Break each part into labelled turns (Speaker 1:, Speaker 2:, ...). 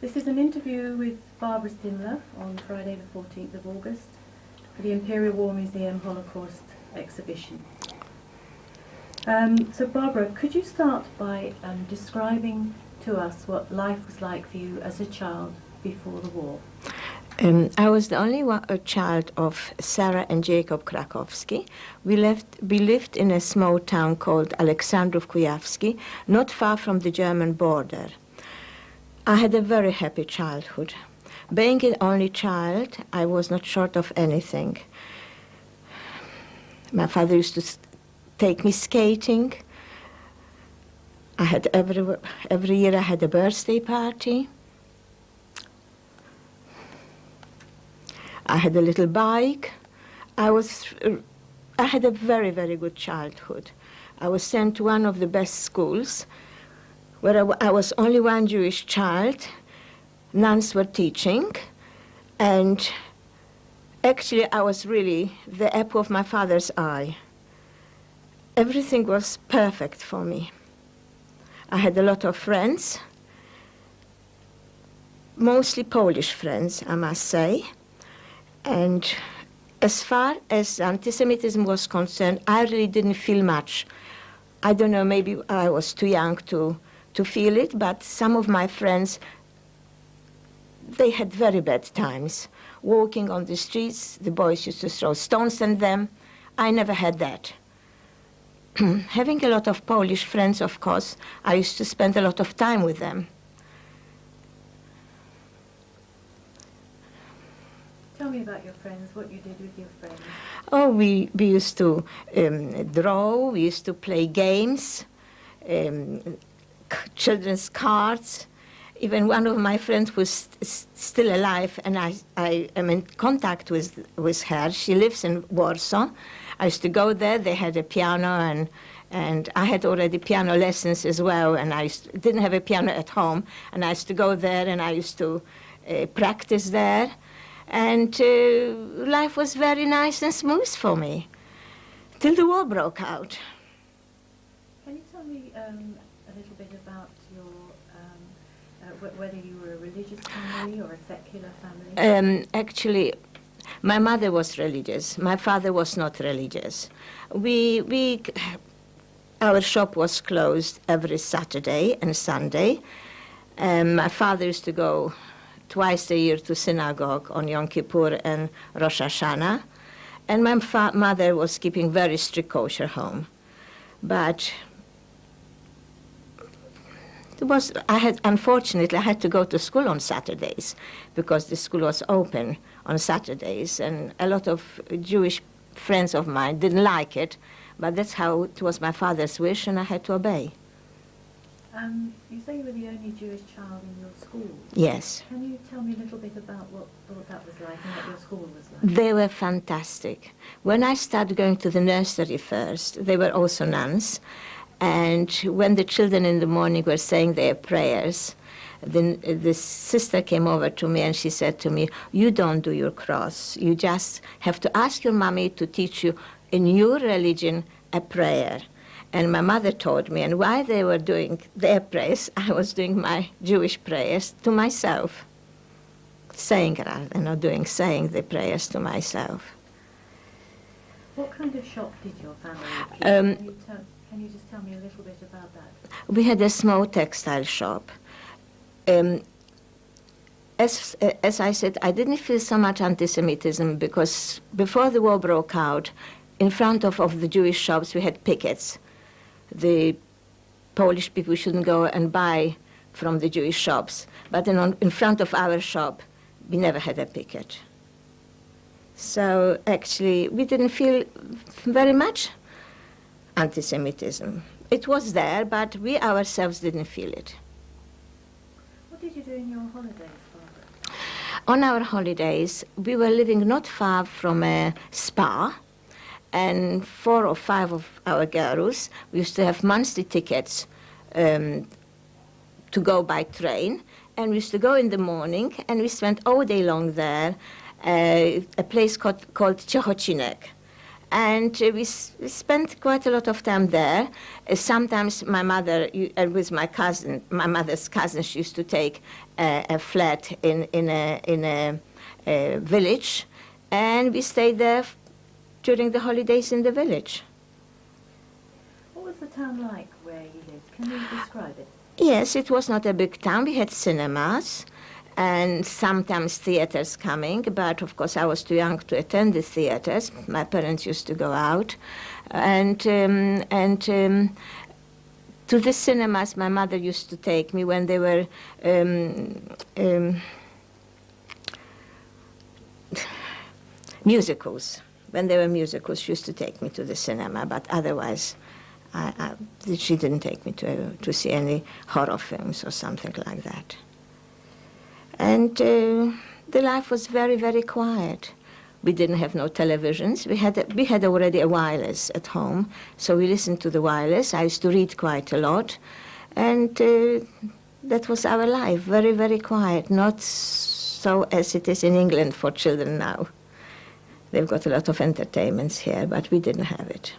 Speaker 1: This is an interview with Barbara Stimler on Friday the 14th of August for the Imperial War Museum Holocaust exhibition. So Barbara, could you start by describing to us what life was like for you as a child before the war?
Speaker 2: I was the only a child of Sarah and Jacob Krakowski. We lived in a small town called Aleksandrow Kujawaski, not far from the German border. I had a very happy childhood. Being an only child, I was not short of anything. My father used to take me skating. I had every year I had a birthday party. I had a little bike. I had a very, very good childhood. I was sent to one of the best schools where I was only one Jewish child. Nuns were teaching, and actually I was really the apple of my father's eye. Everything was perfect for me. I had a lot of friends, mostly Polish friends, I must say. And as far as anti-Semitism was concerned, I really didn't feel much. I don't know, maybe I was too young to feel it, but some of my friends, they had very bad times. Walking on the streets, the boys used to throw stones at them. I never had that. Having a lot of Polish friends, of course, I used to spend a lot of time with them.
Speaker 1: Tell me about your friends, what you did with your friends.
Speaker 2: Oh, we used to draw, we used to play games, children's cards. Even one of my friends was still alive, and I am in contact with her. She lives in Warsaw. I used to go there. They had a piano, and I had already piano lessons as well, and I didn't have a piano at home, and I used to go there, and I used to practice there. And life was very nice and smooth for me, till the war broke out.
Speaker 1: Can you tell me a little bit about your, whether you were a religious family or a secular family?
Speaker 2: Actually, my mother was religious. My father was not religious. Our shop was closed every Saturday and Sunday. My father used to go twice a year to synagogue on Yom Kippur and Rosh Hashanah. And my mother was keeping very strict kosher home. But unfortunately, I had to go to school on Saturdays because the school was open on Saturdays. And a lot of Jewish friends of mine didn't like it, but that's how it was my father's wish, and I had to obey.
Speaker 1: You say you were the only Jewish child in your school.
Speaker 2: Yes.
Speaker 1: Can you tell me a little bit about what that was like and what your school was like?
Speaker 2: They were fantastic. When I started going to the nursery first, they were also nuns. And when the children in the morning were saying their prayers, the sister came over to me and she said to me, "You don't do your cross. You just have to ask your mommy to teach you in your religion a prayer." And my mother told me, and while they were doing their prayers, I was doing my Jewish prayers to myself. Saying the prayers to myself.
Speaker 1: What kind of shop did your family keep? Can you just tell me a little bit about that?
Speaker 2: We had a small textile shop. As I said, I didn't feel so much anti-Semitism because before the war broke out, in front of the Jewish shops, we had pickets. The Polish people shouldn't go and buy from the Jewish shops. But in front of our shop, we never had a picket. So actually, we didn't feel very much anti-Semitism. It was there, but we ourselves didn't feel it.
Speaker 1: What did you do in your holidays, Barbara?
Speaker 2: On our holidays, we were living not far from a spa, and 4 or 5 of our girls, we used to have monthly tickets to go by train, and we used to go in the morning, and we spent all day long there, a place called Ciechocinek. And we spent quite a lot of time there. Sometimes my mother, with my cousin, my mother's cousin, she used to take a flat in a village, and we stayed there during the holidays in the village.
Speaker 1: What was the town like where you lived? Can you describe it?
Speaker 2: Yes, it was not a big town. We had cinemas and sometimes theaters coming, but of course I was too young to attend the theaters. My parents used to go out. And to the cinemas my mother used to take me when they were musicals. When there were musicals, she used to take me to the cinema, but otherwise she didn't take me to see any horror films or something like that. And the life was very, very quiet. We didn't have no televisions. We had already a wireless at home, so we listened to the wireless. I used to read quite a lot, and that was our life, very, very quiet, not so as it is in England for children now. They've got a lot of entertainments here, but we didn't have it.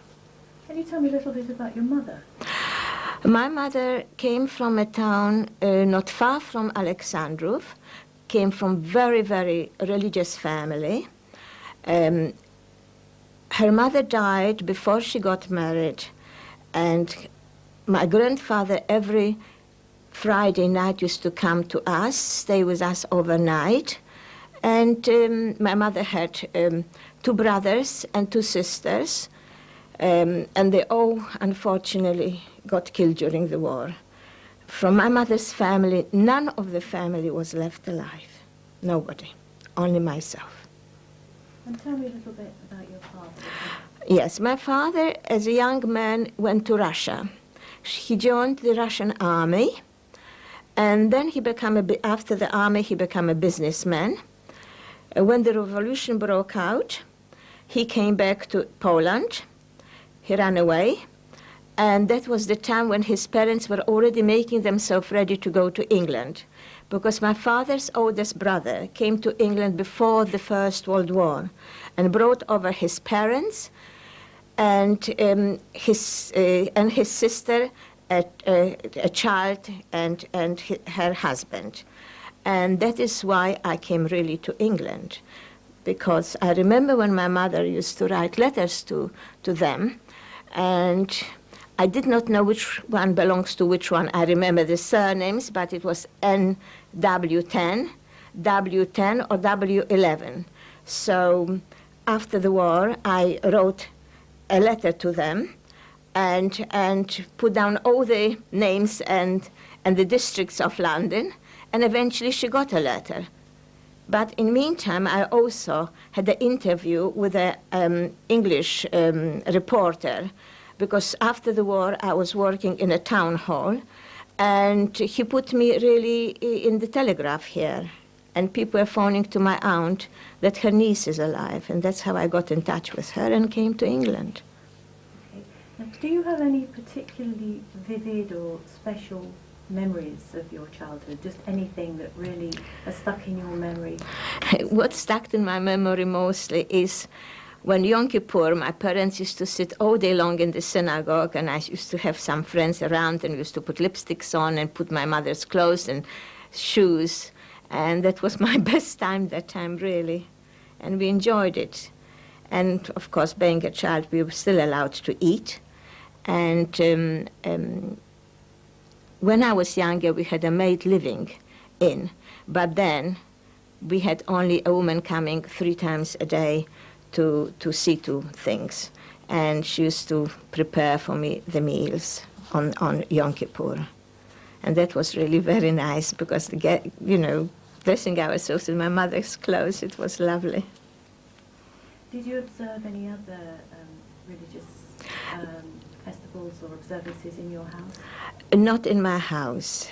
Speaker 1: Can you tell me a little bit about your mother?
Speaker 2: My mother came from a town not far from Aleksandrow, came from very, very religious family. Her mother died before she got married, and my grandfather every Friday night used to come to us, stay with us overnight. And my mother had 2 brothers and 2 sisters, and they all, unfortunately, got killed during the war. From my mother's family, none of the family was left alive. Nobody, only myself.
Speaker 1: And tell me a little bit about your father.
Speaker 2: Yes, my father, as a young man, went to Russia. He joined the Russian army, and then after the army, he became a businessman. When the revolution broke out, he came back to Poland. He ran away. And that was the time when his parents were already making themselves ready to go to England, because my father's oldest brother came to England before the First World War and brought over his parents and his sister, a child, and her husband. And that is why I came really to England, because I remember when my mother used to write letters to them, and I did not know which one belongs to which one. I remember the surnames, but it was NW10, W10, or W11. So after the war, I wrote a letter to them and put down all the names and the districts of London. And eventually she got a letter. But in the meantime, I also had an interview with an English reporter, because after the war I was working in a town hall, and he put me really in the telegraph here. And people were phoning to my aunt that her niece is alive, and that's how I got in touch with her and came to England.
Speaker 1: Okay. Now, do you have any particularly vivid or special memories of your childhood, just anything that really has stuck in your memory?
Speaker 2: What stuck in my memory mostly is when Yom Kippur, my parents used to sit all day long in the synagogue, and I used to have some friends around and used to put lipsticks on and put my mother's clothes and shoes, and that was my best time that time, really, and we enjoyed it. And of course, being a child, we were still allowed to eat, and when I was younger, we had a maid living in, but then we had only a woman coming 3 times a day to see to things. And she used to prepare for me the meals on Yom Kippur. And that was really very nice, because, dressing ourselves in my mother's clothes, it was lovely.
Speaker 1: Did you observe any other religious festivals or observances in your house?
Speaker 2: Not in my house.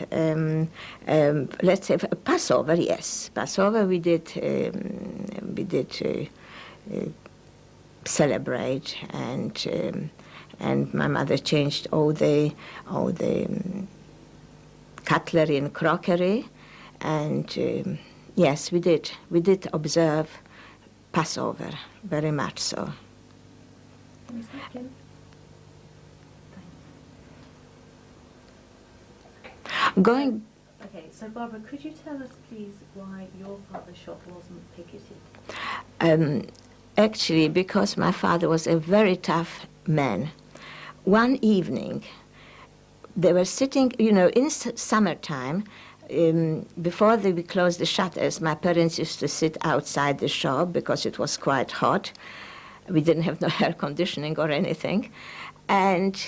Speaker 2: Let's say Passover, yes. Passover we did celebrate, and my mother changed all the cutlery and crockery, and yes, we did observe Passover, very much so.
Speaker 1: Can you stop, Jim? Thanks.
Speaker 2: Going,
Speaker 1: Okay, so Barbara, could you tell us, please, why your part of the shop wasn't picketed?
Speaker 2: actually, because my father was a very tough man. One evening, they were sitting, you know, in summertime, before they would close the shutters, my parents used to sit outside the shop because it was quite hot. We didn't have no air conditioning or anything. And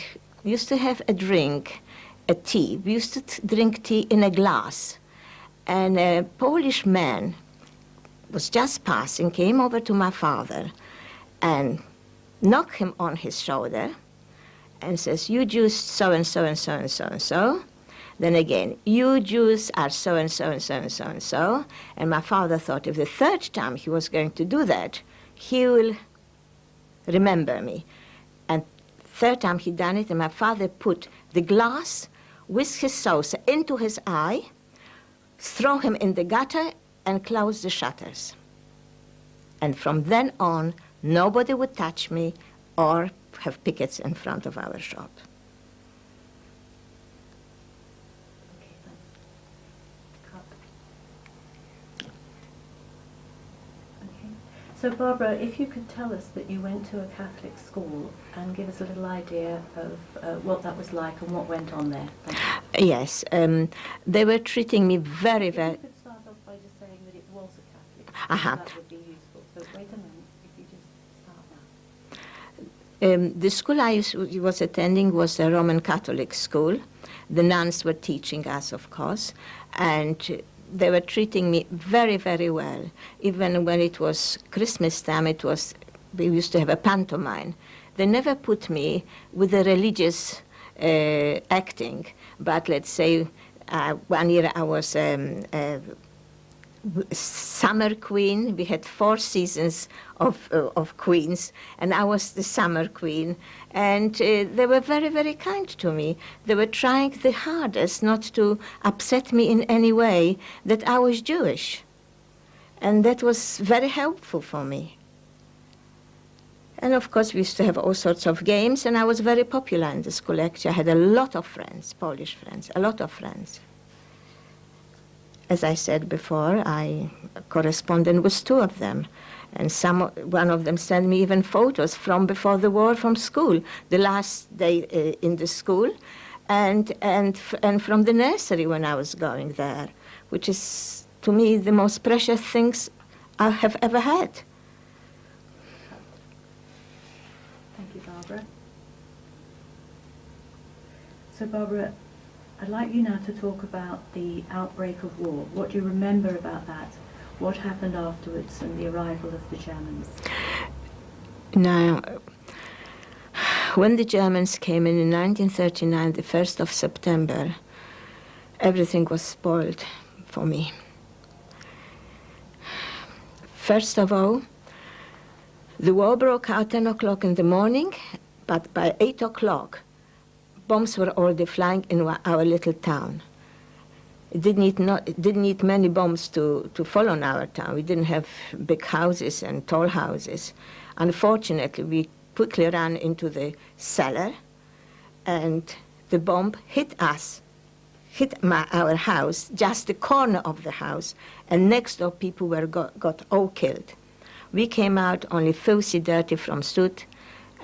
Speaker 2: we used to have a drink, a tea. We used to drink tea in a glass. And a Polish man was just passing, came over to my father and knocked him on his shoulder and says, "You Jews so and so and so and so and so." Then again, "You Jews are so and so and so and so and so." And my father thought if the third time he was going to do that, he will remember me. And third time he done it, and my father put the glass with his saucer into his eye, throw him in the gutter, and close the shutters. And from then on, nobody would touch me or have pickets in front of our shop.
Speaker 1: Okay, thanks. Cut. Okay. So Barbara, if you could tell us that you went to a Catholic school and give us a little idea of what that was like and what went on there. Thank you.
Speaker 2: Yes, they were treating me very,
Speaker 1: If
Speaker 2: very...
Speaker 1: you could start off by just saying that it was a Catholic school,
Speaker 2: Uh-huh.
Speaker 1: that would be useful. So wait a minute, if you just start now.
Speaker 2: The school I was attending was a Roman Catholic school. The nuns were teaching us, of course, and they were treating me very, very well. Even when it was Christmas time, we used to have a pantomime. They never put me with a religious acting, but let's say 1 year I was summer queen. We had 4 seasons of queens, and I was the summer queen. And they were very, very kind to me. They were trying the hardest not to upset me in any way that I was Jewish. And that was very helpful for me. And of course, we used to have all sorts of games, and I was very popular in the school. Actually, I had a lot of friends, Polish friends, a lot of friends. As I said before, I corresponded with 2 of them. And one of them sent me even photos from before the war from school, the last day in the school, and from the nursery when I was going there, which is, to me, the most precious things I have ever had.
Speaker 1: Thank you, Barbara. So Barbara, I'd like you now to talk about the outbreak of war. What do you remember about that? What happened afterwards and the arrival of the Germans?
Speaker 2: Now, when the Germans came in 1939, the 1st of September, everything was spoiled for me. First of all, the war broke out 10 o'clock in the morning, but by 8 o'clock, bombs were already flying in our little town. It didn't need many bombs to fall on our town. We didn't have big houses and tall houses. Unfortunately, we quickly ran into the cellar, and the bomb hit us, hit our house, just the corner of the house, and next door people got all killed. We came out only filthy, dirty from soot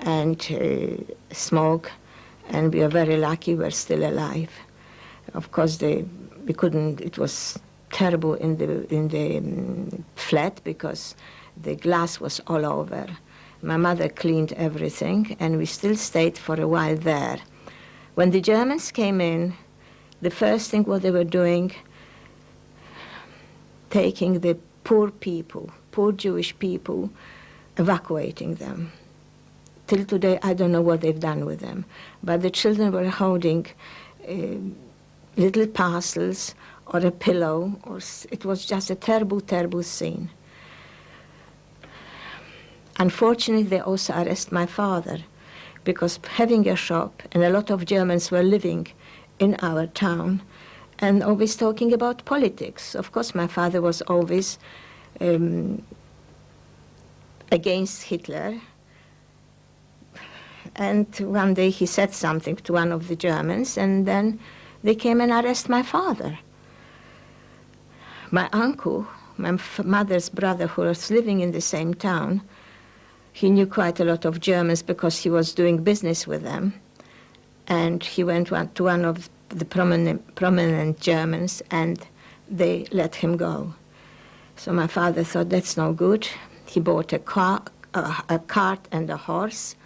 Speaker 2: and smoke, and we were very lucky we're still alive. Of course, we couldn't. It was terrible in the flat because the glass was all over. My mother cleaned everything, and we still stayed for a while there. When the Germans came in, the first thing what they were doing, taking the poor people, poor Jewish people, evacuating them. Till today, I don't know what they've done with them, but the children were holding little parcels or a pillow, it was just a terrible, terrible scene. Unfortunately, they also arrested my father because having a shop, and a lot of Germans were living in our town and always talking about politics. Of course, my father was always against Hitler. And one day he said something to one of the Germans, and then they came and arrested my father. My uncle, my mother's brother, who was living in the same town, he knew quite a lot of Germans because he was doing business with them. And he went to one of the prominent Germans, and they let him go. So my father thought, that's no good. He bought a cart and a horse.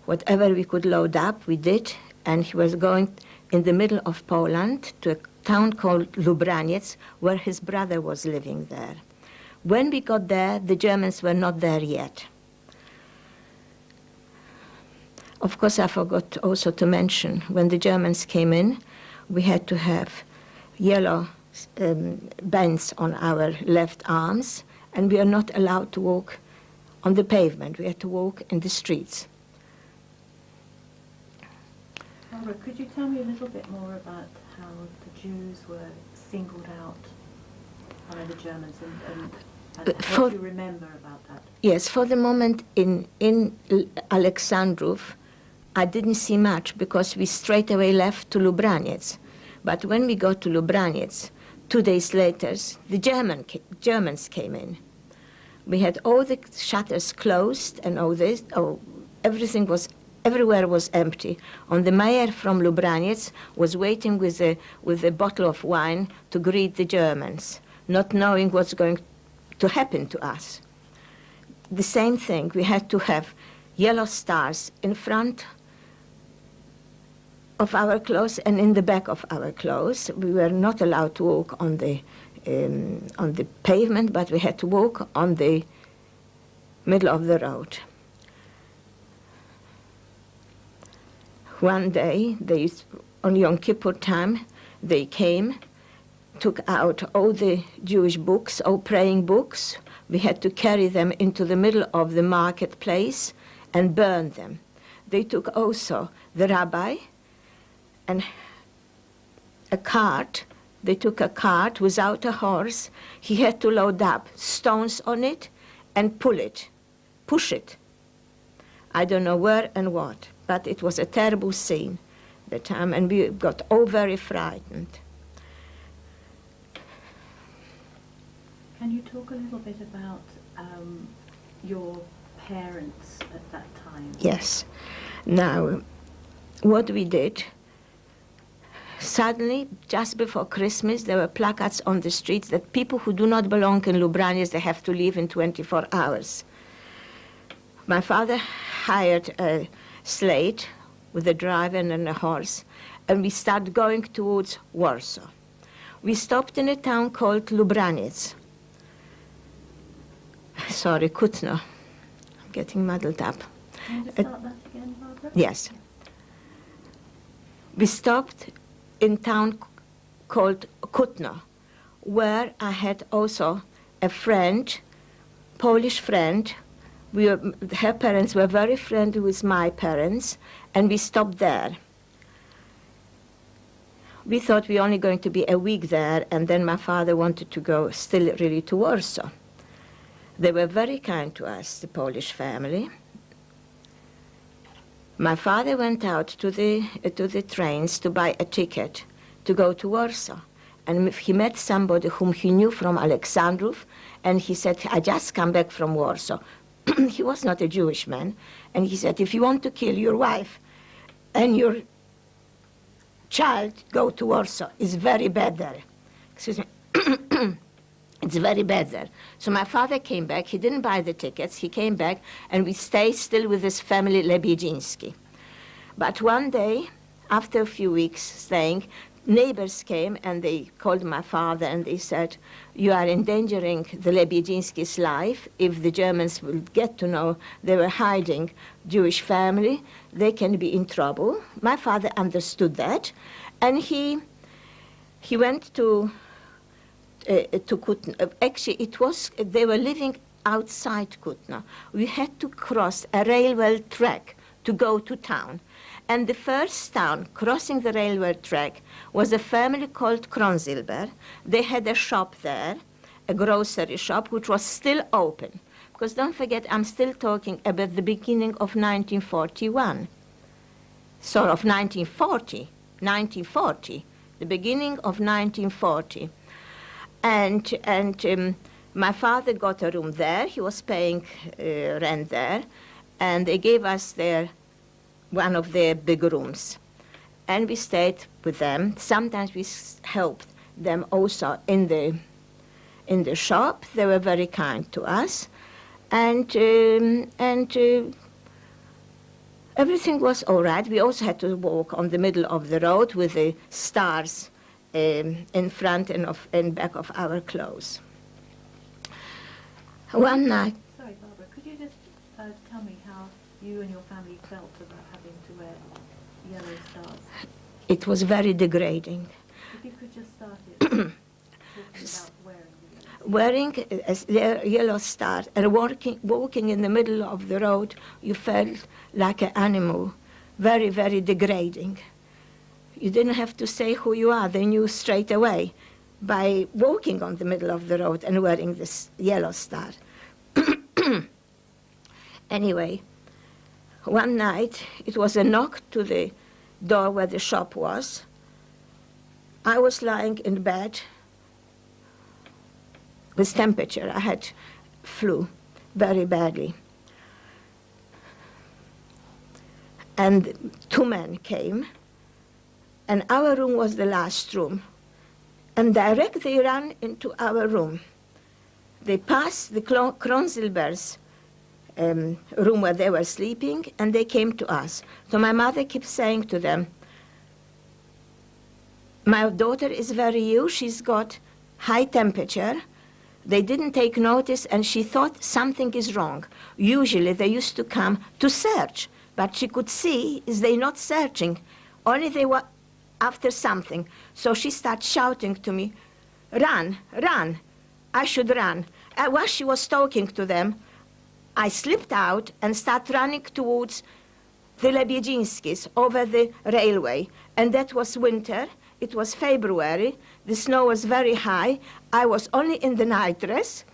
Speaker 2: Whatever we could load up, we did. And he was going in the middle of Poland to a town called Lubraniec, where his brother was living there. When we got there, the Germans were not there yet. Of course, I forgot also to mention, when the Germans came in, we had to have yellow bands on our left arms, and we are not allowed to walk on the pavement. We had to walk in the streets.
Speaker 1: Barbara, could you tell me a little bit more about how the Jews were singled out by the Germans, and what you remember about that?
Speaker 2: Yes, for the moment in Aleksandrow, I didn't see much because we straight away left to Lubraniec. But when we got to Lubraniec, 2 days later, the Germans came in. We had all the shutters closed and all this. Everywhere was empty. And the mayor from Lubraniec was waiting with a bottle of wine to greet the Germans, not knowing what's going to happen to us. The same thing, we had to have yellow stars in front of our clothes and in the back of our clothes. We were not allowed to walk on the pavement, but we had to walk on the middle of the road. One day, on Yom Kippur time, they came, took out all the Jewish books, all praying books. We had to carry them into the middle of the marketplace and burn them. They took also the rabbi and a cart. They took a cart without a horse. He had to load up stones on it and push it. I don't know where and what, but it was a terrible scene at the time, and we got all very frightened.
Speaker 1: Can you talk a little bit about your parents at that time?
Speaker 2: Yes. Now, what we did, suddenly, just before Christmas, there were placards on the streets that people who do not belong in Lubraniec, they have to leave in 24 hours. My father hired a sled with a driver and a horse, and we started going towards Warsaw. We stopped in a town called Lubraniec. Sorry, Kutno. I'm getting muddled up.
Speaker 1: Can you just start that again, Barbara?
Speaker 2: Yes. We stopped in town called Kutno, where I had also a friend, Polish friend. Her parents were very friendly with my parents, and we stopped there. We thought we were only going to be a week there, and then my father wanted to go still really to Warsaw. They were very kind to us, the Polish family. My father went out to the trains to buy a ticket to go to Warsaw. And he met somebody whom he knew from Aleksandrow, and he said, I just come back from Warsaw. He was not a Jewish man. And he said, if you want to kill your wife and your child, go to Warsaw. It's very bad there. Excuse me. It's very bad there. So my father came back. He didn't buy the tickets. He came back, and we stayed still with his family, Lebiedziński. But one day, after a few weeks staying, neighbors came, and they called my father, and they said, you are endangering the Lebiedziński's life. If the Germans will get to know they were hiding Jewish family, they can be in trouble. My father understood that, and he went to Kutno. Actually, they were living outside Kutno. We had to cross a railway track to go to town. And the first town crossing the railway track was a family called Kronzilber. They had a shop there, a grocery shop, which was still open. Because don't forget, I'm still talking about the beginning of 1941. Sorry, of 1940, the beginning of 1940. And my father got a room there. He was paying rent there, and they gave us one of their big rooms. And we stayed with them. Sometimes we helped them also in the shop. They were very kind to us. And everything was all right. We also had to walk on the middle of the road with the stars in front and back of our clothes. One night.
Speaker 1: Sorry, Barbara, could you just tell me how you and your family felt about having to wear yellow stars?
Speaker 2: It was very degrading.
Speaker 1: If you could just start it talking about
Speaker 2: wearing a yellow star and walking in the middle of the road, you felt like an animal, very, very degrading. You didn't have to say who you are. They knew straight away by walking on the middle of the road and wearing this yellow star. Anyway, one night, it was a knock to the door where the shop was. I was lying in bed with temperature. I had flu very badly. And two men came, and our room was the last room. And direct they ran into our room. They passed the Kronzilber's room where they were sleeping, and they came to us. So my mother kept saying to them, my daughter is very ill, she's got high temperature. They didn't take notice, and she thought something is wrong. Usually they used to come to search, but she could see is they not searching, only they were after something. So she started shouting to me, run, run. I should run. While she was talking to them, I slipped out and started running towards the Lebiedzinskis over the railway. And that was winter. It was February. The snow was very high. I was only in the nightdress.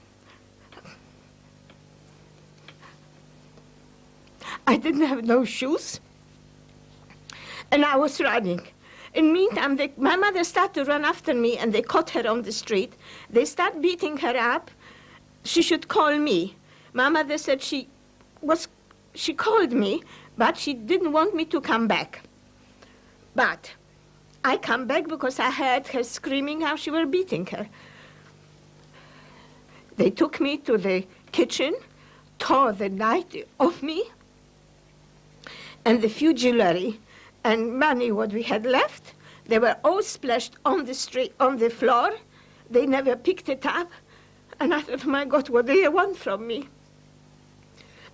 Speaker 2: I didn't have no shoes. And I was running. In the meantime, my mother started to run after me, and they caught her on the street. They started beating her up. She should call me. My mother said she called me, but she didn't want me to come back. But I come back because I heard her screaming how she were beating her. They took me to the kitchen, tore the night off me, and the few jewelry and money what we had left, they were all splashed on the street, on the floor. They never picked it up. And I thought, my God, what do they want from me?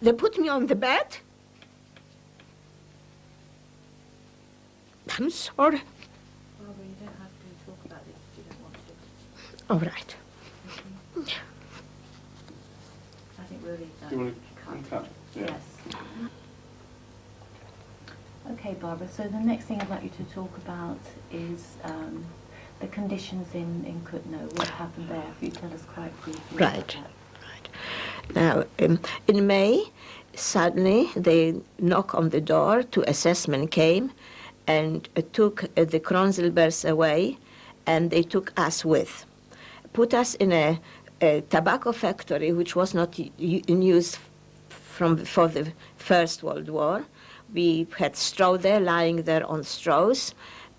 Speaker 2: They put me on the bed. I'm sorry.
Speaker 1: Barbara, you don't have to talk about this if you don't want to.
Speaker 2: All right.
Speaker 1: I think we'll leave that.
Speaker 3: Do you want to cut? Yeah.
Speaker 1: Yes. Okay, Barbara, so the next thing I'd like you to talk about is the conditions in Kutno. What happened there? If you tell us quite briefly.
Speaker 2: Right. Now, in May, suddenly they knock on the door. Two assessmen came and took the Kronzilbers away, and they took us with. Put us in a tobacco factory, which was not in use for the First World War. We had straw there, lying there on straws,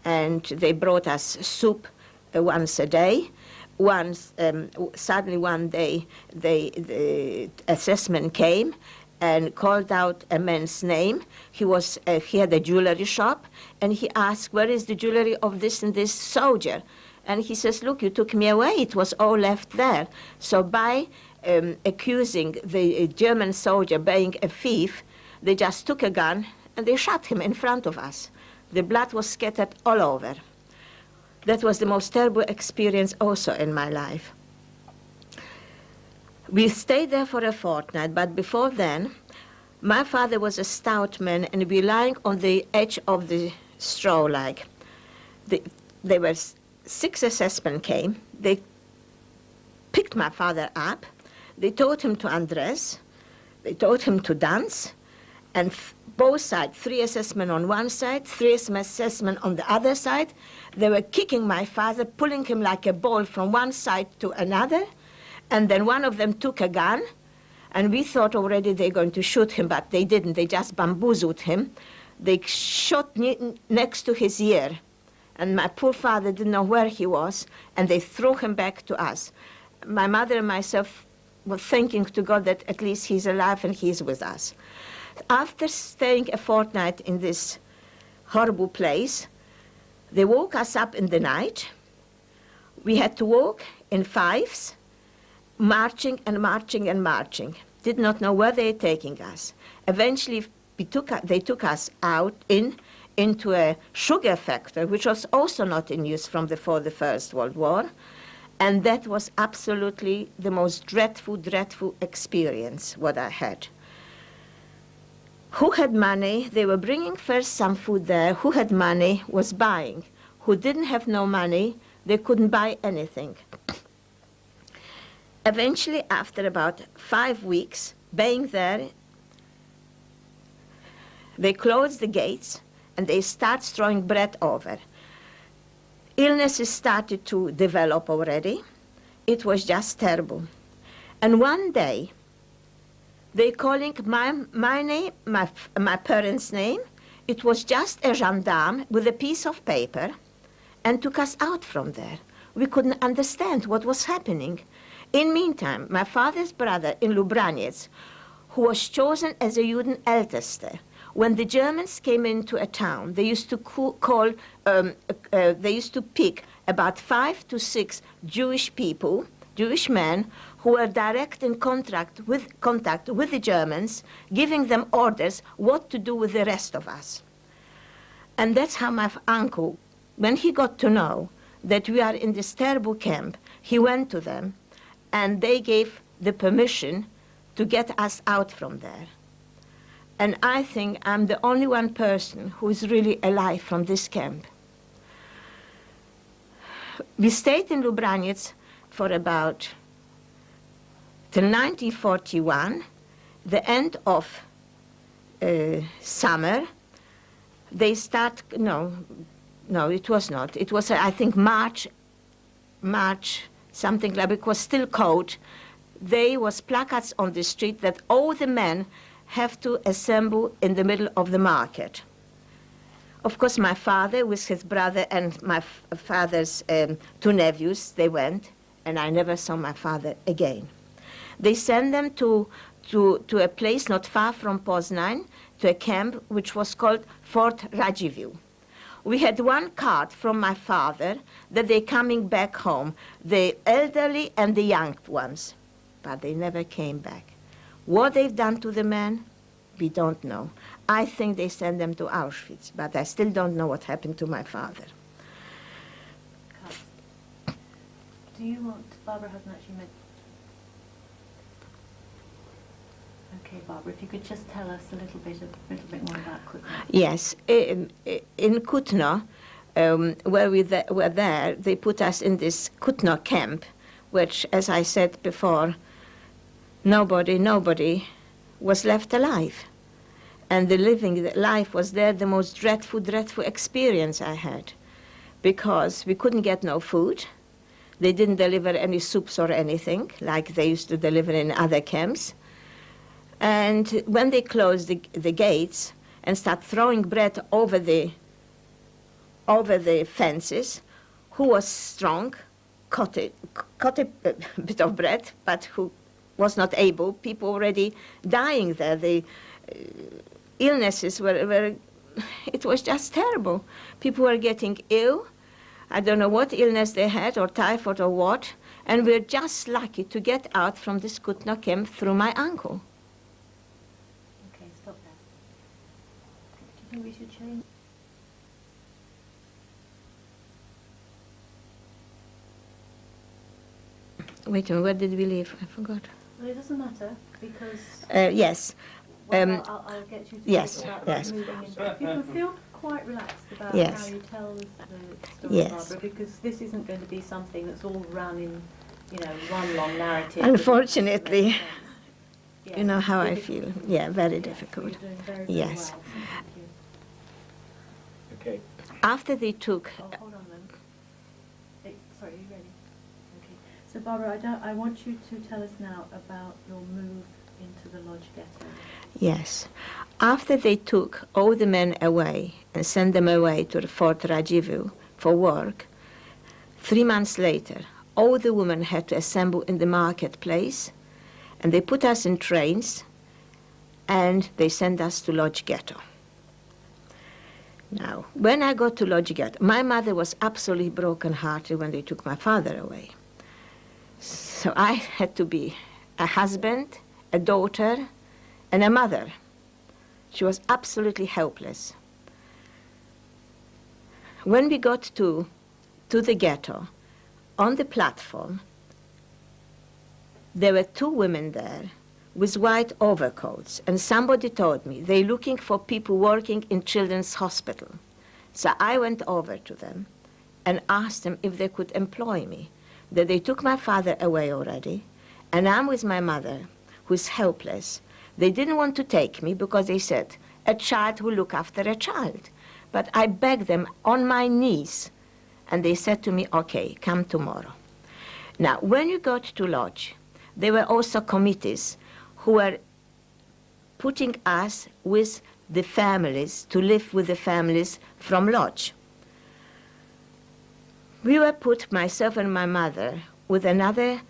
Speaker 2: and they brought us soup once a day. Suddenly one day, the assessment came and called out a man's name. He had a jewelry shop, and he asked, where is the jewelry of this and this soldier? And he says, look, you took me away. It was all left there. So by accusing the German soldier being a thief, they just took a gun and they shot him in front of us. The blood was scattered all over. That was the most terrible experience also in my life. We stayed there for a fortnight, but before then, my father was a stout man, and we lying on the edge of the straw like. There were 6 assessmen came. They picked my father up. They taught him to undress, they taught him to dance, and both sides, 3 SS-men on one side, 3 SS-men on the other side, they were kicking my father, pulling him like a ball from one side to another, and then one of them took a gun, and we thought already they're going to shoot him, but they didn't. They just bamboozled him. They shot next to his ear, and my poor father didn't know where he was, and they threw him back to us. My mother and myself were thanking to God that at least he's alive and he's with us. After staying a fortnight in this horrible place, they woke us up in the night. We had to walk in fives, marching and marching and marching. Did not know where they were taking us. Eventually, they took us out into a sugar factory, which was also not in use from before the First World War. And that was absolutely the most dreadful, dreadful experience what I had. Who had money, they were bringing first some food there. Who had money was buying. Who didn't have no money, they couldn't buy anything. Eventually, after about 5 weeks being there, they closed the gates and they start throwing bread over. Illnesses started to develop already. It was just terrible. And one day, they calling my name, my parents' name. It was just a gendarme with a piece of paper and took us out from there. We couldn't understand what was happening. In meantime, my father's brother in Lubraniec, who was chosen as a Judenältester, when the Germans came into a town, they used to they used to pick about 5 to 6 Jewish people, Jewish men, who were direct in contact with the Germans, giving them orders what to do with the rest of us. And that's how my uncle, when he got to know that we are in this terrible camp, he went to them, and they gave the permission to get us out from there. And I think I'm the only one person who is really alive from this camp. We stayed in Lubraniec for about till 1941, the end of summer. They start, no, it was not. It was, I think, March, something like, it was still cold. There was placards on the street that all the men have to assemble in the middle of the market. Of course, my father with his brother and my father's 2 nephews, they went, and I never saw my father again. They sent them to a place not far from Poznań, to a camp which was called Fort Radziwiłł. We had one card from my father that they're coming back home, the elderly and the young ones, but they never came back. What they've done to the men, we don't know. I think they sent them to Auschwitz, but I still don't know what happened to my father.
Speaker 1: Do you want, Barbara hasn't actually met. Okay, Barbara, if you could just tell us a little bit more about Kutno.
Speaker 2: Yes, in Kutno, where we were there, they put us in this Kutno camp, which, as I said before, nobody was left alive. And the life was there the most dreadful, dreadful experience I had, because we couldn't get no food. They didn't deliver any soups or anything, like they used to deliver in other camps. And when they closed the gates and start throwing bread over the fences, who was strong cut a bit of bread, but who was not able, people already dying there. The illnesses were, it was just terrible. People were getting ill. I don't know what illness they had, or typhoid or what, and we're just lucky to get out from this Kutno camp through my uncle.
Speaker 1: Okay, stop there. Do you think we should change?
Speaker 2: Wait a minute, where did we leave? I forgot.
Speaker 1: Well, it doesn't matter, because
Speaker 2: Yes.
Speaker 1: well, I'll get you to
Speaker 2: yes,
Speaker 1: talk about
Speaker 2: yes.
Speaker 1: moving into. You can feel quite relaxed about
Speaker 2: Yes.
Speaker 1: how you tell the story,
Speaker 2: Yes.
Speaker 1: Barbara, because this isn't going to be something that's all run in one long narrative.
Speaker 2: Unfortunately,
Speaker 1: Yeah,
Speaker 2: you know how I
Speaker 1: difficult.
Speaker 2: feel. Yeah, very
Speaker 1: Yeah,
Speaker 2: difficult.
Speaker 1: You're doing very, very
Speaker 2: Yes.
Speaker 1: well. So thank you.
Speaker 3: Okay.
Speaker 2: After they took,
Speaker 1: Oh, hold on a minute. Sorry, are you ready? Okay. So Barbara, I want you to tell us now about your move into the Lodz Ghetto.
Speaker 2: yes, after they took all the men away and sent them away to the Fort Radziwiłł for work, 3 months later, all the women had to assemble in the marketplace, and they put us in trains, and they sent us to Lodz Ghetto. Now, when I got to Lodz Ghetto, my mother was absolutely broken-hearted when they took my father away. So I had to be a husband, a daughter, and a mother. She was absolutely helpless. When we got to the ghetto, on the platform, there were 2 women there with white overcoats, and somebody told me they're looking for people working in children's hospital. So I went over to them and asked them if they could employ me, that they took my father away already, and I'm with my mother, who's helpless. They didn't want to take me because they said, a child will look after a child. But I begged them on my knees, and they said to me, okay, come tomorrow. Now, when you got to Lodz, there were also committees who were putting us with the families, to live with the families from Lodz. We were put, myself and my mother, with another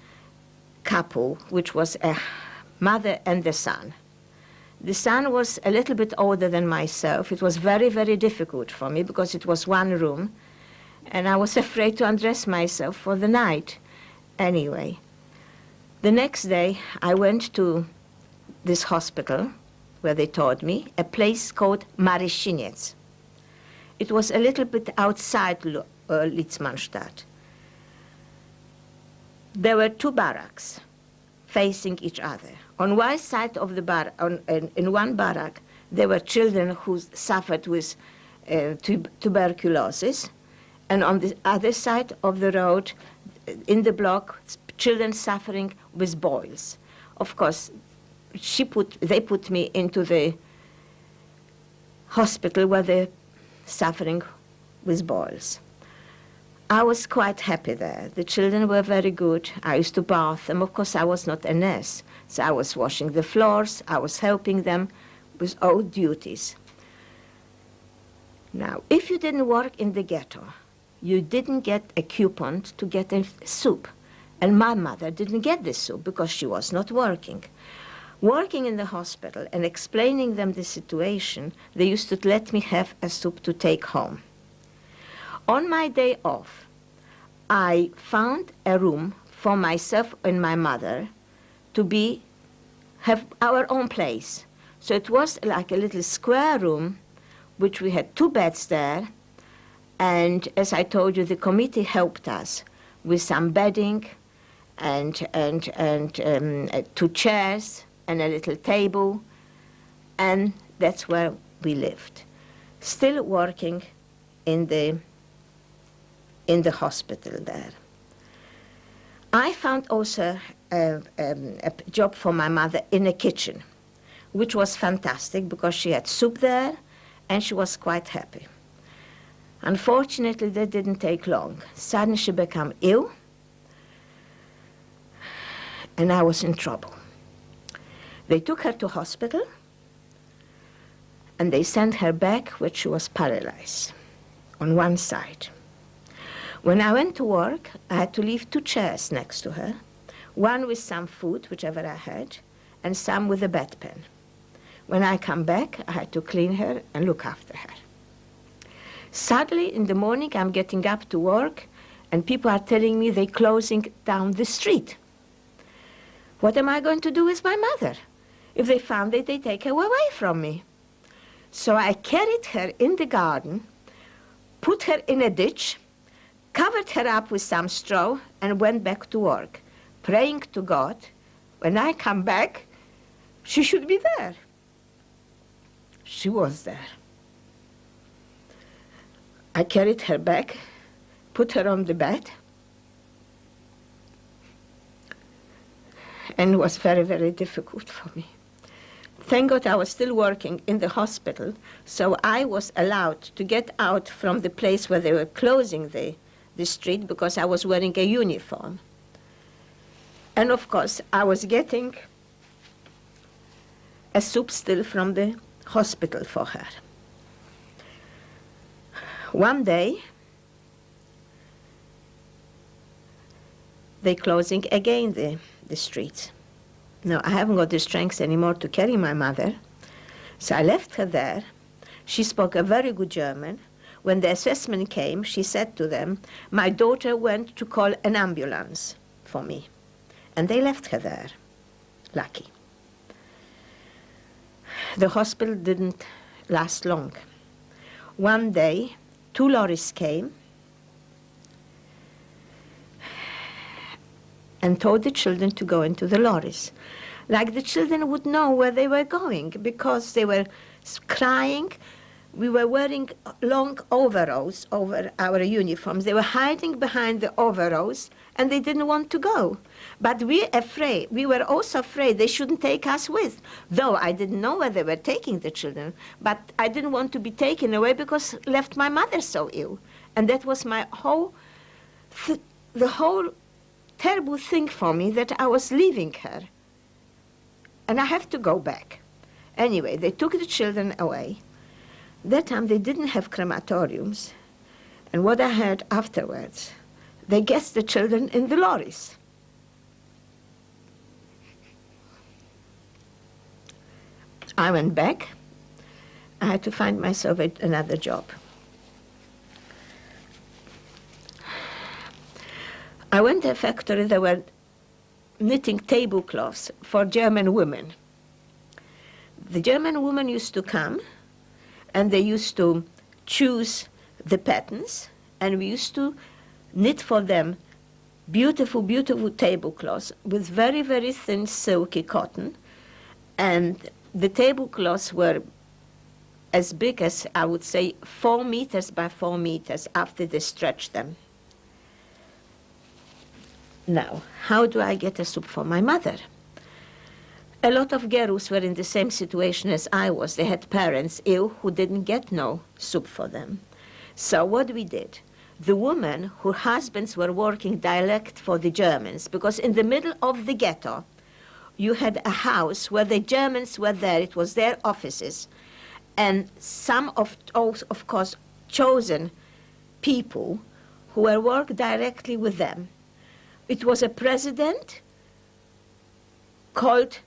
Speaker 2: couple, which was a mother and a son. The son was a little bit older than myself. It was very, very difficult for me because it was 1 room, and I was afraid to undress myself for the night. Anyway, the next day I went to this hospital where they told me, a place called Marysinec. It was a little bit outside Litzmannstadt. There were 2 barracks facing each other. On one side of the in one barrack, there were children who suffered with tuberculosis, and on the other side of the road, in the block, children suffering with boils. Of course, they put me into the hospital where they're suffering with boils. I was quite happy there. The children were very good. I used to bath them. Of course, I was not a nurse, so I was washing the floors. I was helping them with all duties. Now, if you didn't work in the ghetto, you didn't get a coupon to get a soup. And my mother didn't get this soup because she was not working. Working in the hospital and explaining them the situation, they used to let me have a soup to take home. On my day off, I found a room for myself and my mother to have our own place. So it was like a little square room, which we had 2 beds there. And as I told you, the committee helped us with some bedding and 2 chairs and a little table. And that's where we lived, still working in the hospital there. I found also a job for my mother in a kitchen, which was fantastic because she had soup there and she was quite happy. Unfortunately, that didn't take long. Suddenly she became ill and I was in trouble. They took her to hospital and they sent her back where she was paralyzed on one side. When I went to work, I had to leave 2 chairs next to her, one with some food, whichever I had, and some with a bedpan. When I come back, I had to clean her and look after her. Suddenly, in the morning, I'm getting up to work, and people are telling me they're closing down the street. What am I going to do with my mother? If they found it, they take her away from me. So I carried her in the garden, put her in a ditch, covered her up with some straw, and went back to work, praying to God, when I come back, she should be there. She was there. I carried her back, put her on the bed, And it was very, very difficult for me. Thank God I was still working in the hospital, so I was allowed to get out from the place where they were closing the street because I was wearing a uniform. And of course, I was getting a soup still from the hospital for her. One day, they closing again the streets. Now, I haven't got the strength anymore to carry my mother, so I left her there. She spoke a very good German. When the assessment came, she said to them, my daughter went to call an ambulance for me. And they left her there, lucky. The hospital didn't last long. One day, 2 lorries came and told the children to go into the lorries. Like the children would know where they were going because they were crying. We were wearing long overalls over our uniforms. They were hiding behind the overalls and they didn't want to go. But we were also afraid they shouldn't take us with. Though I didn't know where they were taking the children, but I didn't want to be taken away because left my mother so ill. And that was my the whole terrible thing for me, that I was leaving her. And I have to go back. Anyway, they took the children away. That time they didn't have crematoriums. And what I heard afterwards, they gassed the children in the lorries. I went back. I had to find myself another job. I went to a factory that were knitting tablecloths for German women. The German women used to come, and they used to choose the patterns, and we used to knit for them beautiful, beautiful tablecloths with very, very thin, silky cotton. And the tablecloths were as big as, I would say, 4 meters by 4 meters after they stretched them. Now, how do I get a soup for my mother? A lot of Gerus were in the same situation as I was. They had parents ill who didn't get no soup for them. So what we did, the women whose husbands were working direct for the Germans, because in the middle of the ghetto, you had a house where the Germans were there. It was their offices. And some of course, chosen people who were worked directly with them. It was a president called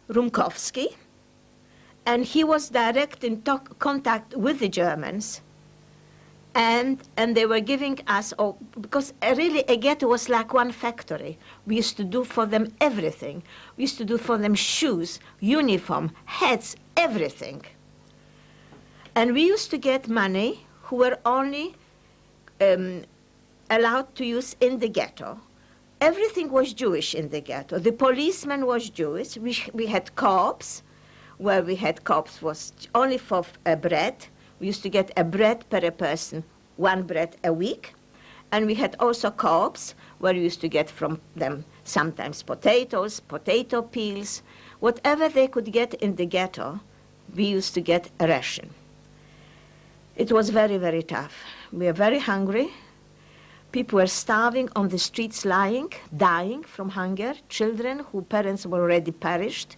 Speaker 2: Rumkowski, and he was direct in contact with the Germans, and they were giving us, because really a ghetto was like one factory. We used to do for them everything. We used to do for them shoes, uniform, hats, everything. And we used to get money who were only allowed to use in the ghetto. Everything was Jewish in the ghetto. The policeman was Jewish. We had co-ops, where we had co-ops was only for bread. We used to get a bread per person, 1 bread a week. And we had also co-ops, where we used to get from them sometimes potatoes, potato peels. Whatever they could get in the ghetto, we used to get a ration. It was very, very tough. We were very hungry. People were starving on the streets, dying from hunger, children whose parents were already perished,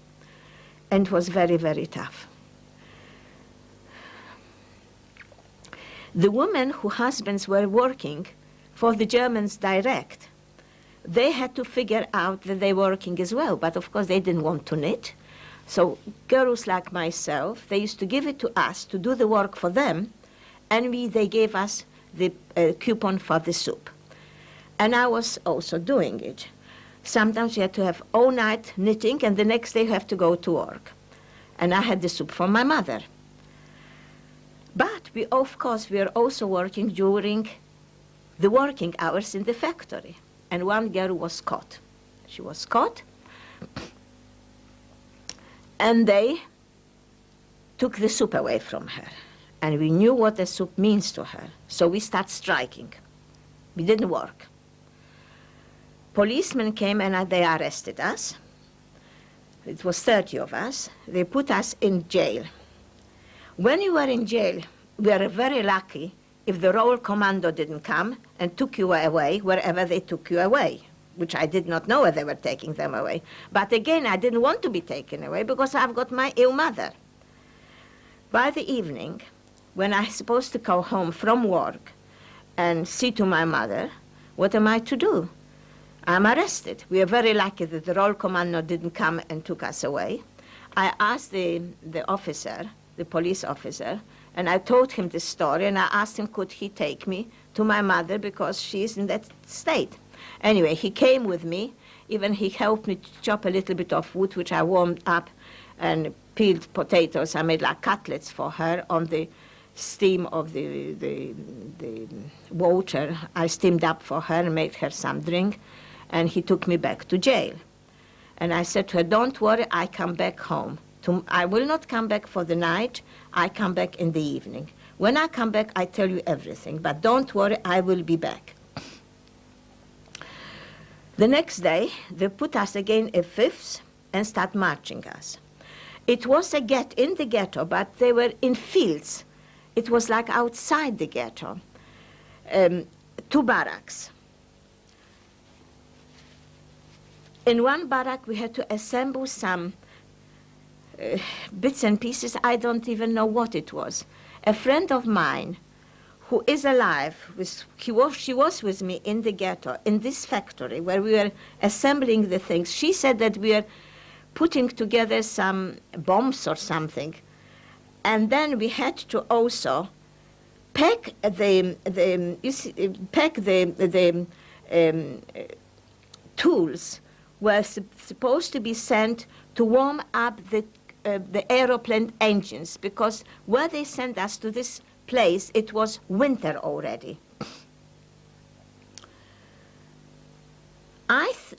Speaker 2: and it was very, very tough. The women whose husbands were working for the Germans direct, they had to figure out that they were working as well, but of course they didn't want to knit. So girls like myself, they used to give it to us to do the work for them, and they gave us the coupon for the soup. And I was also doing it. Sometimes you had to have all night knitting, and the next day you have to go to work. And I had the soup for my mother. But of course, we were also working during the working hours in the factory. And one girl was caught. She was caught, and they took the soup away from her. And we knew what the soup means to her. So we started striking. We didn't work. Policemen came and they arrested us. it was 30 of us, they put us in jail. When you were in jail, we were very lucky if the roll commando didn't come and took you away wherever they took you away, which I did not know where they were taking them away. But again, I didn't want to be taken away because I've got my ill mother. By the evening, when I'm supposed to go home from work and see to my mother, what am I to do? I'm arrested. We are very lucky that the roll commando didn't come and took us away. I asked the officer, the police officer, and I told him this story, and I asked him could he take me to my mother because she's in that state. Anyway, he came with me. Even he helped me to chop a little bit of wood, which I warmed up, and peeled potatoes. I made like cutlets for her on the steam of the water. I steamed up for her and made her some drink, and he took me back to jail. And I said to her, don't worry, I come back home. I will not come back for the night, I come back in the evening. When I come back, I tell you everything, but don't worry, I will be back. The next day, they put us again in fifths and start marching us. It was in the ghetto, but they were in fields. It was like outside the ghetto. 2 barracks. In one barrack, we had to assemble some bits and pieces. I don't even know what it was. A friend of mine who is alive, she was with me in the ghetto, in this factory where we were assembling the things. She said that we are putting together some bombs or something. And then we had to also pack the tools were supposed to be sent to warm up the aeroplane engines, because where they sent us to this place, it was winter already.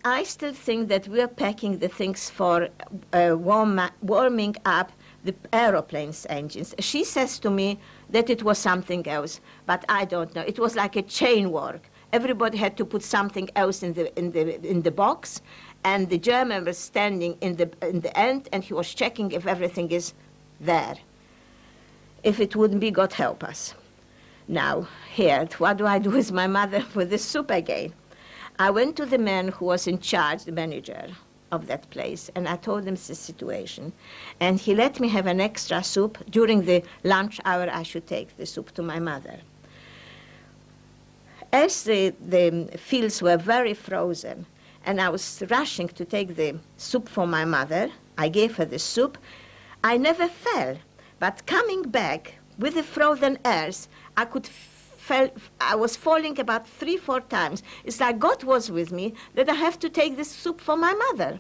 Speaker 2: I still think that we are packing the things for warming up the aeroplane's engines. She says to me that it was something else, but I don't know. It was like a chain work. Everybody had to put something else in the box, and the German was standing in the end, and he was checking if everything is there. If it wouldn't be, God help us. Now, here, what do I do with my mother with the soup again? I went to the man who was in charge, the manager of that place, and I told him the situation. And he let me have an extra soup. During the lunch hour, I should take the soup to my mother. As the fields were very frozen, and I was rushing to take the soup for my mother, I gave her the soup. I never fell, but coming back with the frozen earth, I was falling about 3-4 times. It's like God was with me that I have to take this soup for my mother.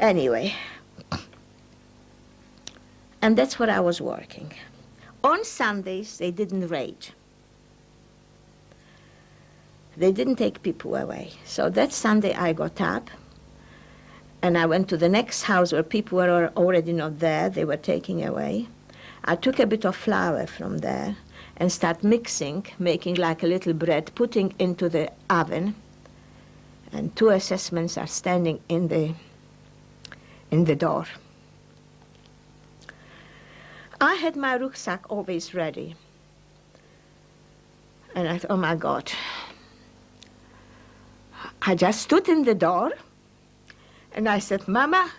Speaker 2: Anyway, and that's where I was working. On Sundays, they didn't raid. They didn't take people away. So that Sunday I got up and I went to the next house where people were already not there. They were taking away. I took a bit of flour from there and start mixing, making like a little bread, putting into the oven. And 2 assessments are standing in the door. I had my rucksack always ready. And I thought, oh my God. I just stood in the door and I said, Mama,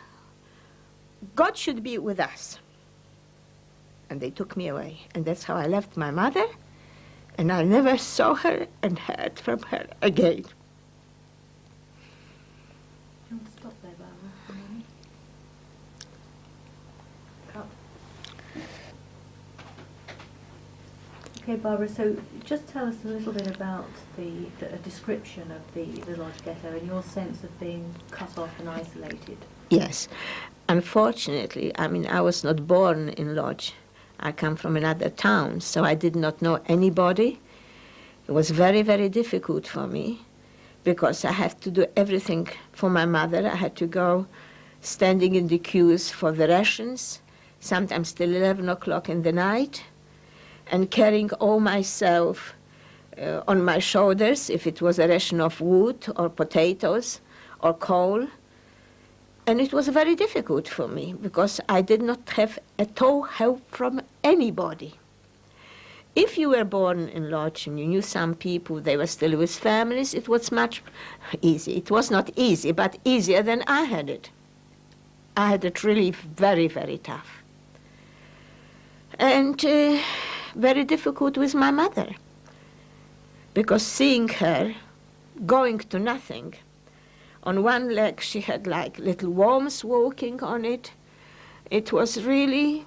Speaker 2: God should be with us. And they took me away. And that's how I left my mother, and I never saw her and heard from her again.
Speaker 1: Do you want to stop there, Barbara, for a moment? Cut. Okay, Barbara, so just tell us a little bit about a description of the Lodz Ghetto and your sense of being cut off and isolated.
Speaker 2: Yes. Unfortunately, I was not born in Lodz. I come from another town, so I did not know anybody. It was very, very difficult for me because I had to do everything for my mother. I had to go standing in the queues for the rations, sometimes till 11 o'clock in the night, and carrying all myself on my shoulders, if it was a ration of wood or potatoes or coal. And it was very difficult for me because I did not have at all help from anybody. If you were born in Lodz and you knew some people, they were still with families, it was much easy. It was not easy, but easier than I had it. I had it really very, very tough. And very difficult with my mother, because seeing her going to nothing. On one leg she had like little worms walking on it. It was really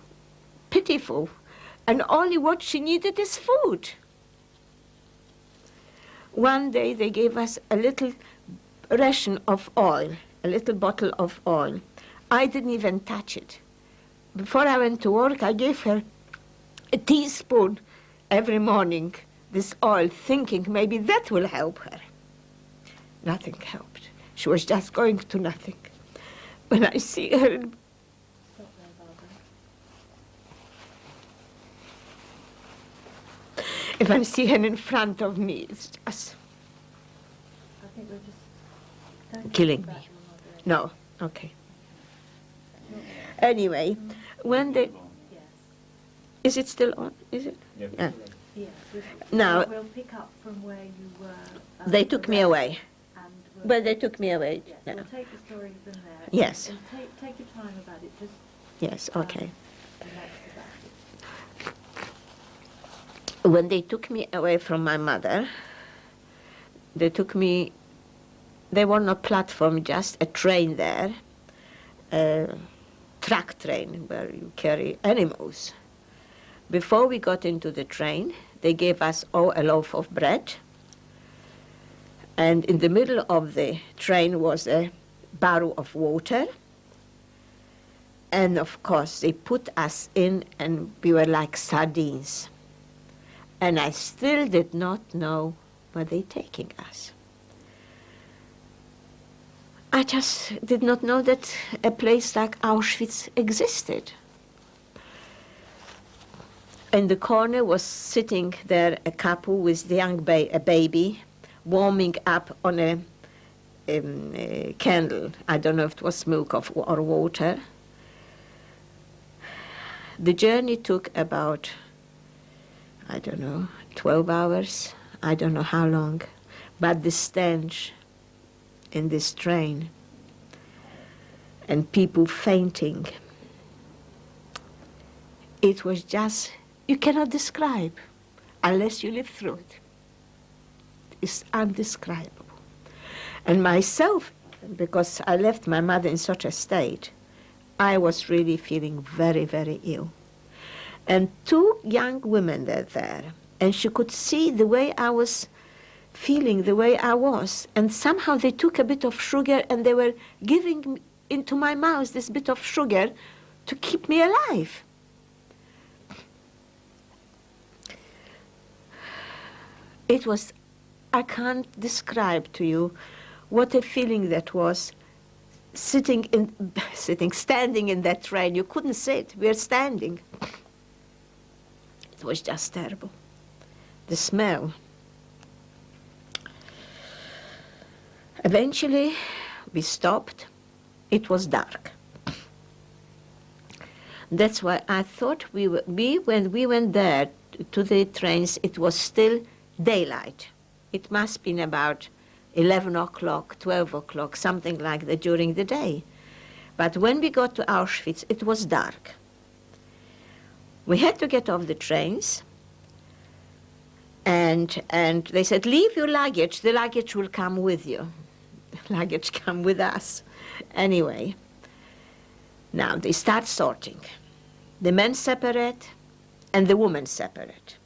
Speaker 2: pitiful. And only what she needed is food. One day they gave us a little ration of oil, a little bottle of oil. I didn't even touch it. Before I went to work, I gave her a teaspoon every morning, this oil, thinking maybe that will help her. Nothing helped. She was just going to nothing. When I see her in if I see her in front of me, it's just
Speaker 1: I think we're just
Speaker 2: killing me. No, okay. Anyway, when they...
Speaker 1: Yes.
Speaker 2: Is it still on? Is it?
Speaker 3: Yeah.
Speaker 2: Yeah.
Speaker 1: Yes.
Speaker 2: Now-
Speaker 1: We'll pick up from where you were.
Speaker 2: They took me away.
Speaker 1: And
Speaker 2: Well, they took me away.
Speaker 1: Yes,
Speaker 2: Yeah.
Speaker 1: we'll take the story from there.
Speaker 2: Yes.
Speaker 1: And take your time about it. Just
Speaker 2: Yes, okay.
Speaker 1: relax about it.
Speaker 2: When they took me away from my mother, they were on a platform, just a train there, a truck train where you carry animals. Before we got into the train, they gave us all a loaf of bread, and in the middle of the train was a barrel of water, and of course they put us in and we were like sardines. And I still did not know where they're taking us. I just did not know that a place like Auschwitz existed. In the corner was sitting there a couple with a baby, warming up on a candle. I don't know if it was smoke or water. The journey took about, I don't know, 12 hours. I don't know how long. But the stench in this train and people fainting, it was just, you cannot describe unless you live through it. It's undescribable. And myself, because I left my mother in such a state, I was really feeling very, very ill. And two young women were there, and she could see the way I was feeling, the way I was. And somehow they took a bit of sugar and they were giving into my mouth this bit of sugar to keep me alive. It was, I can't describe to you what a feeling that was, standing in that train. You couldn't sit, we were standing. It was just terrible. The smell. Eventually, we stopped. It was dark. That's why I thought when we went there to the trains, it was still daylight. It must have been about 11 o'clock, 12 o'clock, something like that during the day. But when we got to Auschwitz, it was dark. We had to get off the trains, and they said, leave your luggage, the luggage will come with you. The luggage come with us. Anyway, now they start sorting. The men separate and the women separate.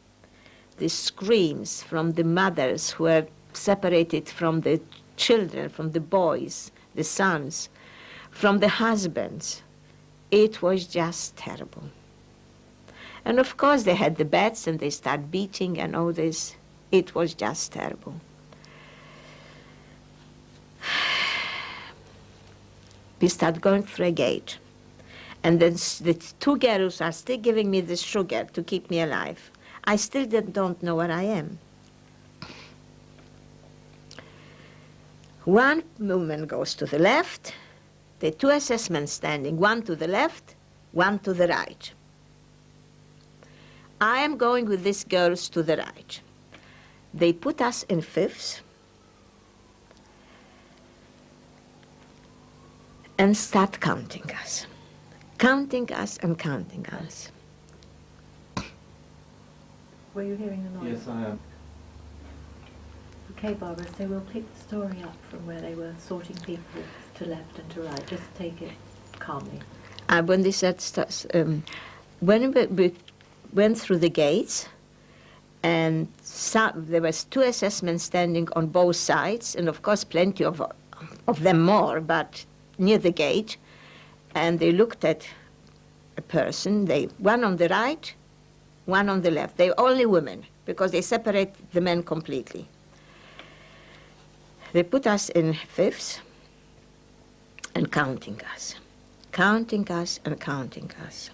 Speaker 2: The screams from the mothers who were separated from the children, from the boys, the sons, from the husbands. It was just terrible. And of course they had the beds and they start beating and all this. It was just terrible. We start going through a gate. And then the two girls are still giving me this sugar to keep me alive. I still don't know where I am. One woman goes to the left, The two SS men standing, one to the left, one to the right. I am going with these girls to the right. They put us in fifths and start counting us and counting us.
Speaker 1: Were you hearing the noise?
Speaker 3: Yes, I am.
Speaker 1: Okay, Barbara, so we'll pick the story up from where they were sorting people to left and to right. Just take it calmly.
Speaker 2: When they said, when we went through the gates, and there was two SS men standing on both sides, and of course plenty of them more, but near the gate, and they looked at a person, one on the right, one on the left. They were only women, because they separate the men completely. They put us in fifths and counting us and counting us.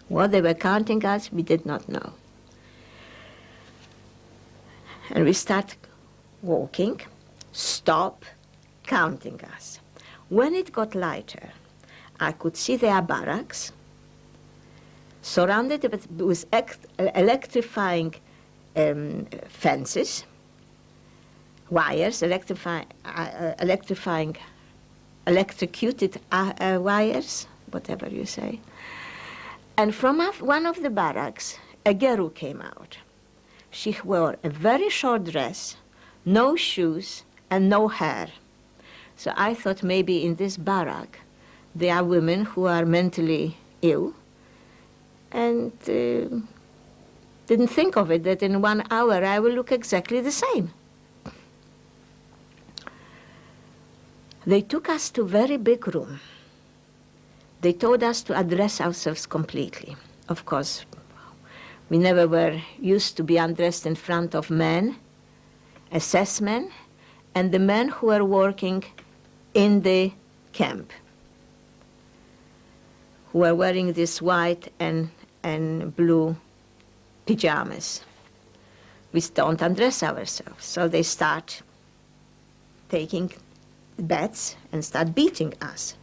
Speaker 2: What they were counting us, we did not know. And we start walking, stop, counting us. When it got lighter, I could see their barracks, surrounded with electrifying fences, wires, electrocuted wires, whatever you say. And from one of the barracks, a girl came out. She wore a very short dress, no shoes, and no hair. So I thought maybe in this barrack there are women who are mentally ill, and didn't think of it, that in 1 hour I will look exactly the same. They took us to a very big room. They told us to address ourselves completely. Of course, we never were used to be undressed in front of men, SS men, and the men who were working in the camp, who were wearing this white and blue pajamas. We don't undress ourselves, so they start taking bats and start beating us.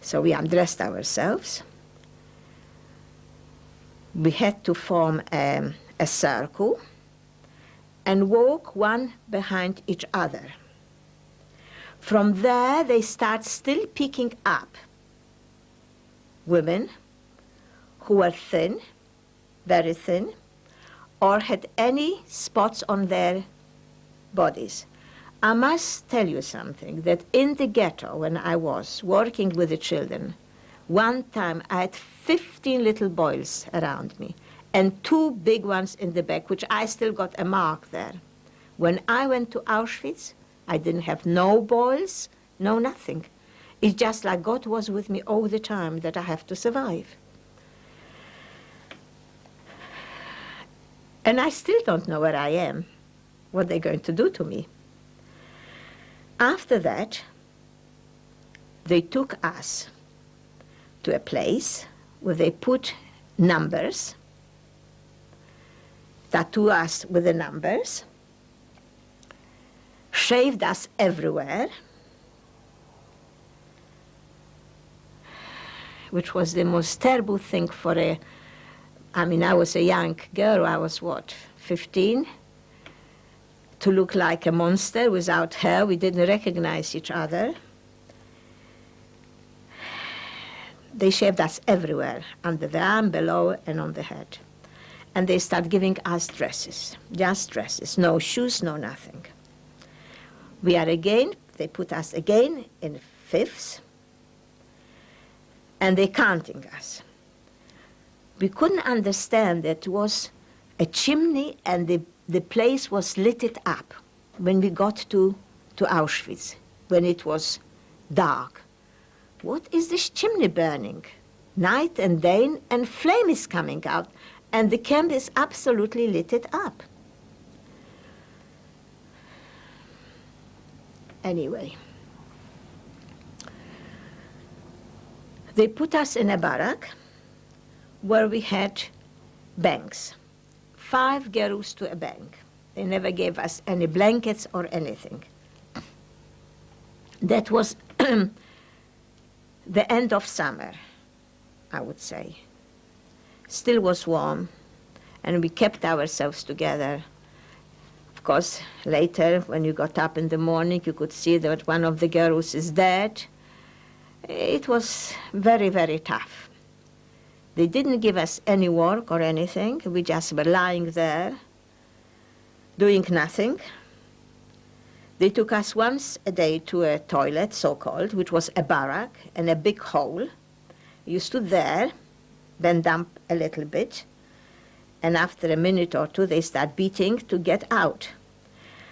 Speaker 2: So we undressed ourselves. We had to form a circle and walk one behind each other. From there, they start still picking up women who were thin, very thin, or had any spots on their bodies. I must tell you something, that in the ghetto, when I was working with the children, one time I had 15 little boils around me and 2 big ones in the back, which I still got a mark there. When I went to Auschwitz, I didn't have no boils, no nothing. It's just like God was with me all the time, that I have to survive. And I still don't know where I am, what they're going to do to me. After that, they took us to a place where they put numbers, tattooed us with the numbers, shaved us everywhere, which was the most terrible thing for I was a young girl, I was 15? To look like a monster without hair. We didn't recognize each other. They shaved us everywhere, under the arm, below, and on the head. And they start giving us dresses, just dresses, no shoes, no nothing. They put us again in fifths, and they're counting us. We couldn't understand that it was a chimney and the place was lit up when we got to Auschwitz, when it was dark. What is this chimney burning? Night and day, and flame is coming out, and the camp is absolutely lit up. Anyway, they put us in a barrack where we had banks. 5 girls to a bank. They never gave us any blankets or anything. That was the end of summer, I would say. Still was warm, and we kept ourselves together. Of course, later, when you got up in the morning, you could see that one of the girls is dead. It was very, very tough. They didn't give us any work or anything. We just were lying there, doing nothing. They took us once a day to a toilet, so-called, which was a barrack and a big hole. You stood there, then dump a little bit, and after a minute or two, they start beating to get out.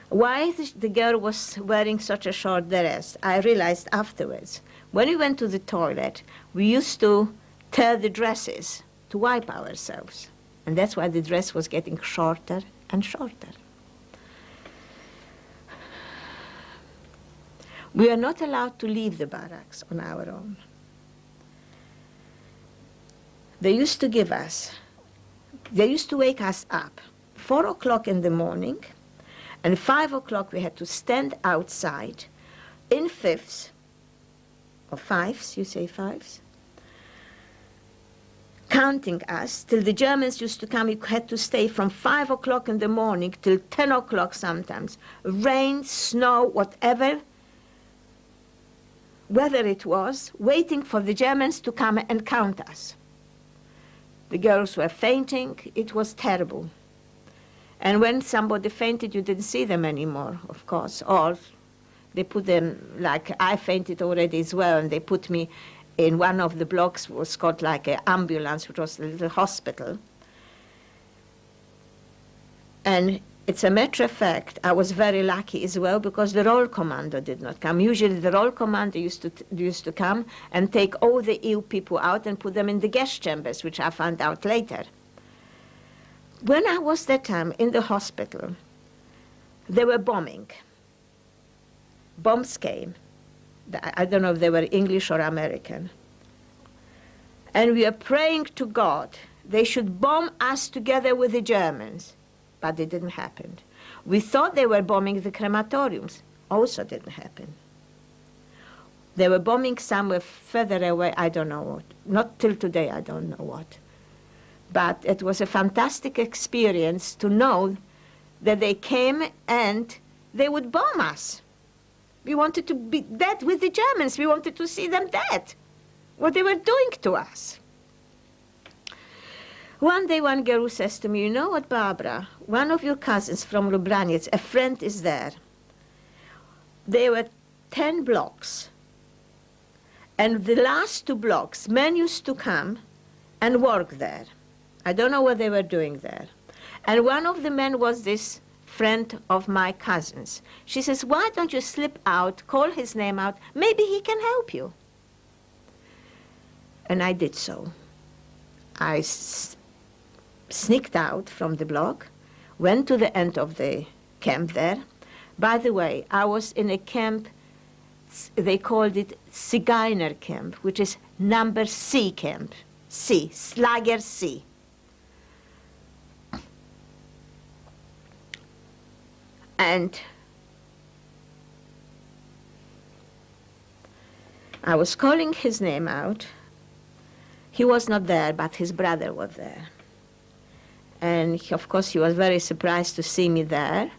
Speaker 2: Why the girl was wearing such a short dress, I realized afterwards. When we went to the toilet, we used to tear the dresses to wipe ourselves. And that's why the dress was getting shorter and shorter. We are not allowed to leave the barracks on our own. They used to wake us up 4 o'clock in the morning, and 5 o'clock we had to stand outside in fifths, or fives, you say fives, counting us till the Germans used to come. You had to stay from 5 o'clock in the morning till 10 o'clock sometimes. Rain, snow, whatever weather it was, waiting for the Germans to come and count us. The girls were fainting. It was terrible. And when somebody fainted, you didn't see them anymore, of course. Or they put them, like I fainted already as well, and they put me in one of the blocks, was called like an ambulance, which was a little hospital. And it's a matter of fact, I was very lucky as well, because the roll commander did not come. Usually the roll commander used to come and take all the ill people out and put them in the gas chambers, which I found out later. When I was that time in the hospital, they were bombing. Bombs came. I don't know if they were English or American. And we were praying to God they should bomb us together with the Germans. But it didn't happen. We thought they were bombing the crematoriums. Also didn't happen. They were bombing somewhere further away, I don't know what. Not till today, I don't know what. But it was a fantastic experience to know that they came and they would bomb us. We wanted to be dead with the Germans. We wanted to see them dead. What they were doing to us. One day one girl says to me, you know what, Barbara, one of your cousins from Lubranitz, a friend is there. There were 10 blocks. And the last 2 blocks, men used to come and work there. I don't know what they were doing there. And one of the men was this friend of my cousin's. She says, why don't you slip out, call his name out, maybe he can help you. And I did so. I sneaked out from the block, went to the end of the camp there. By the way, I was in a camp, they called it Zigeuner camp, which is number C camp, C, Lager C. And I was calling his name out. He was not there, but his brother was there. And of course, he was very surprised to see me there.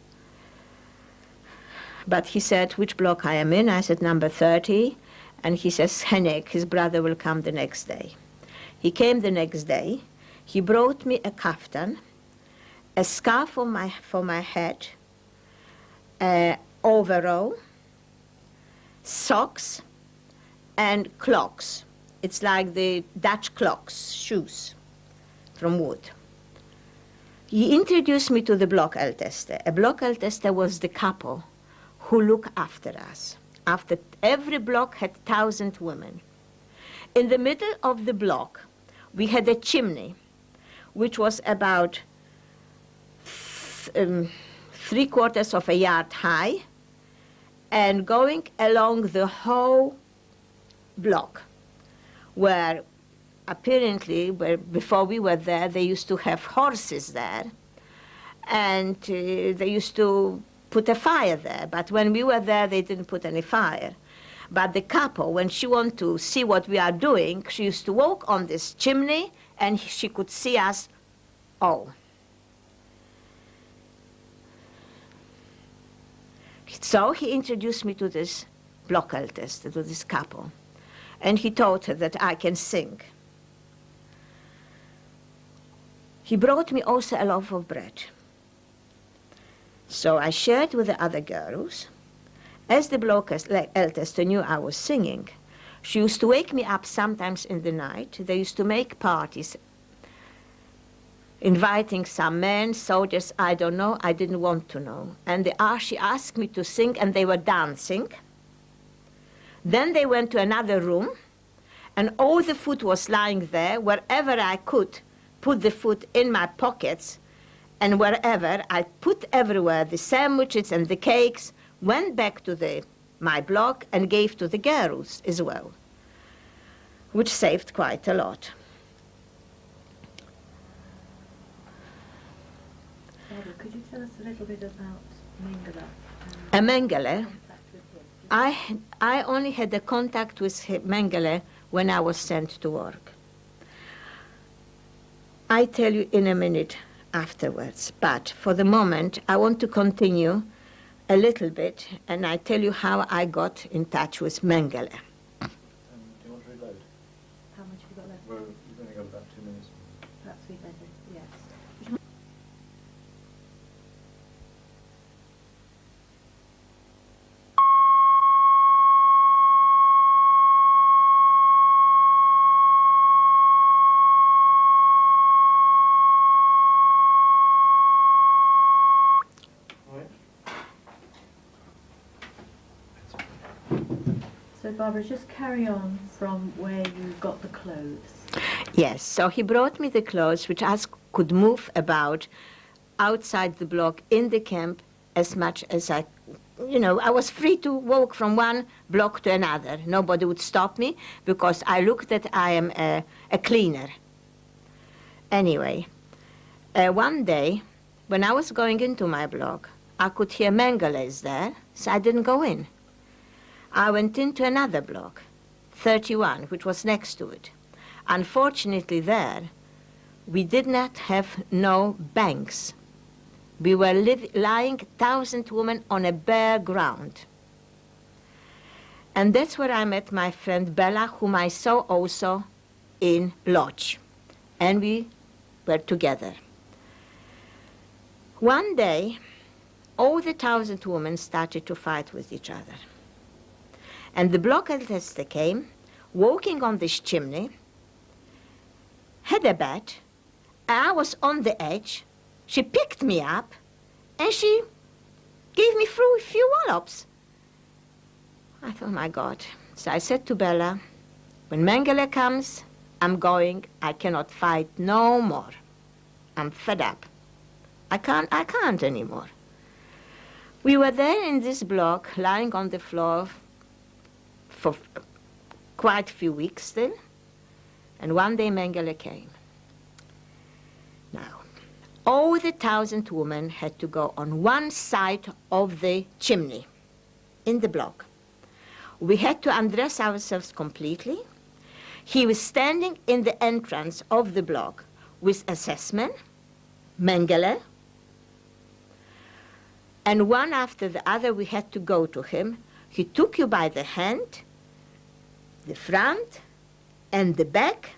Speaker 2: But he said, which block I am in? I said, number 30. And he says, Henrik, his brother will come the next day. He came the next day. He brought me a kaftan, a scarf for my head, overall, socks, and clocks. It's like the Dutch clocks, shoes from wood. He introduced me to the Blockälteste. A Blockälteste was the couple who looked after us. After every block had 1,000 women. In the middle of the block, we had a chimney, which was about 3/4 of a yard high, and going along the whole block, where apparently, before we were there, they used to have horses there, and they used to put a fire there. But when we were there, they didn't put any fire. But the couple, when she wanted to see what we are doing, she used to walk on this chimney and she could see us all. So he introduced me to this blockälteste, to this couple. And he told her that I can sing. He brought me also a loaf of bread. So I shared with the other girls. As the blockälteste knew I was singing, she used to wake me up sometimes in the night. They used to make parties, inviting some men, soldiers, I don't know, I didn't want to know. And she asked me to sing, and they were dancing. Then they went to another room, and all the food was lying there. Wherever I could put the food in my pockets, and wherever I put everywhere the sandwiches and the cakes, went back to my block and gave to the girls as well, which saved quite a lot.
Speaker 1: Barbara, could you tell us a little bit about Mengele?
Speaker 2: Mengele, I only had a contact with Mengele when I was sent to work. I tell you in a minute afterwards, but for the moment I want to continue a little bit, and I tell you how I got in touch with Mengele.
Speaker 3: Do you want to reload?
Speaker 1: How much have you got left?
Speaker 3: Well, you've only got about 2 minutes.
Speaker 1: Perhaps we better, yes. So Barbara, just carry on from where you got the clothes.
Speaker 2: Yes, so he brought me the clothes which I could move about outside the block in the camp as much as I was free to walk from one block to another. Nobody would stop me because I looked that I am a cleaner. Anyway, one day when I was going into my block, I could hear Mengele is there, so I didn't go in. I went into another block, 31, which was next to it. Unfortunately there, we did not have no banks. We were lying 1,000 women on a bare ground. And that's where I met my friend Bella, whom I saw also in Lodz. And we were together. One day, all the 1,000 women started to fight with each other. And the blockälteste came, walking on this chimney, had a bat, and I was on the edge. She picked me up, and she gave me a few wallops. I thought, my God. So I said to Bella, when Mengele comes, I'm going. I cannot fight no more. I'm fed up. I can't anymore. We were there in this block, lying on the floor for quite a few weeks still, and one day Mengele came. Now, all the 1,000 women had to go on one side of the chimney in the block. We had to undress ourselves completely. He was standing in the entrance of the block with assessment, Mengele, and one after the other we had to go to him. He took you by the hand, the front and the back,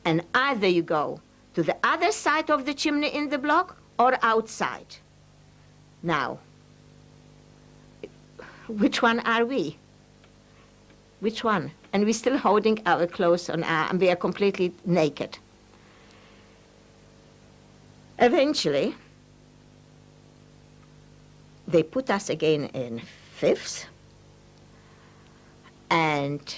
Speaker 2: and either you go to the other side of the chimney in the block or outside. Now, which one are we? Which one? And we're still holding our clothes on and we are completely naked. Eventually, they put us again in fifths and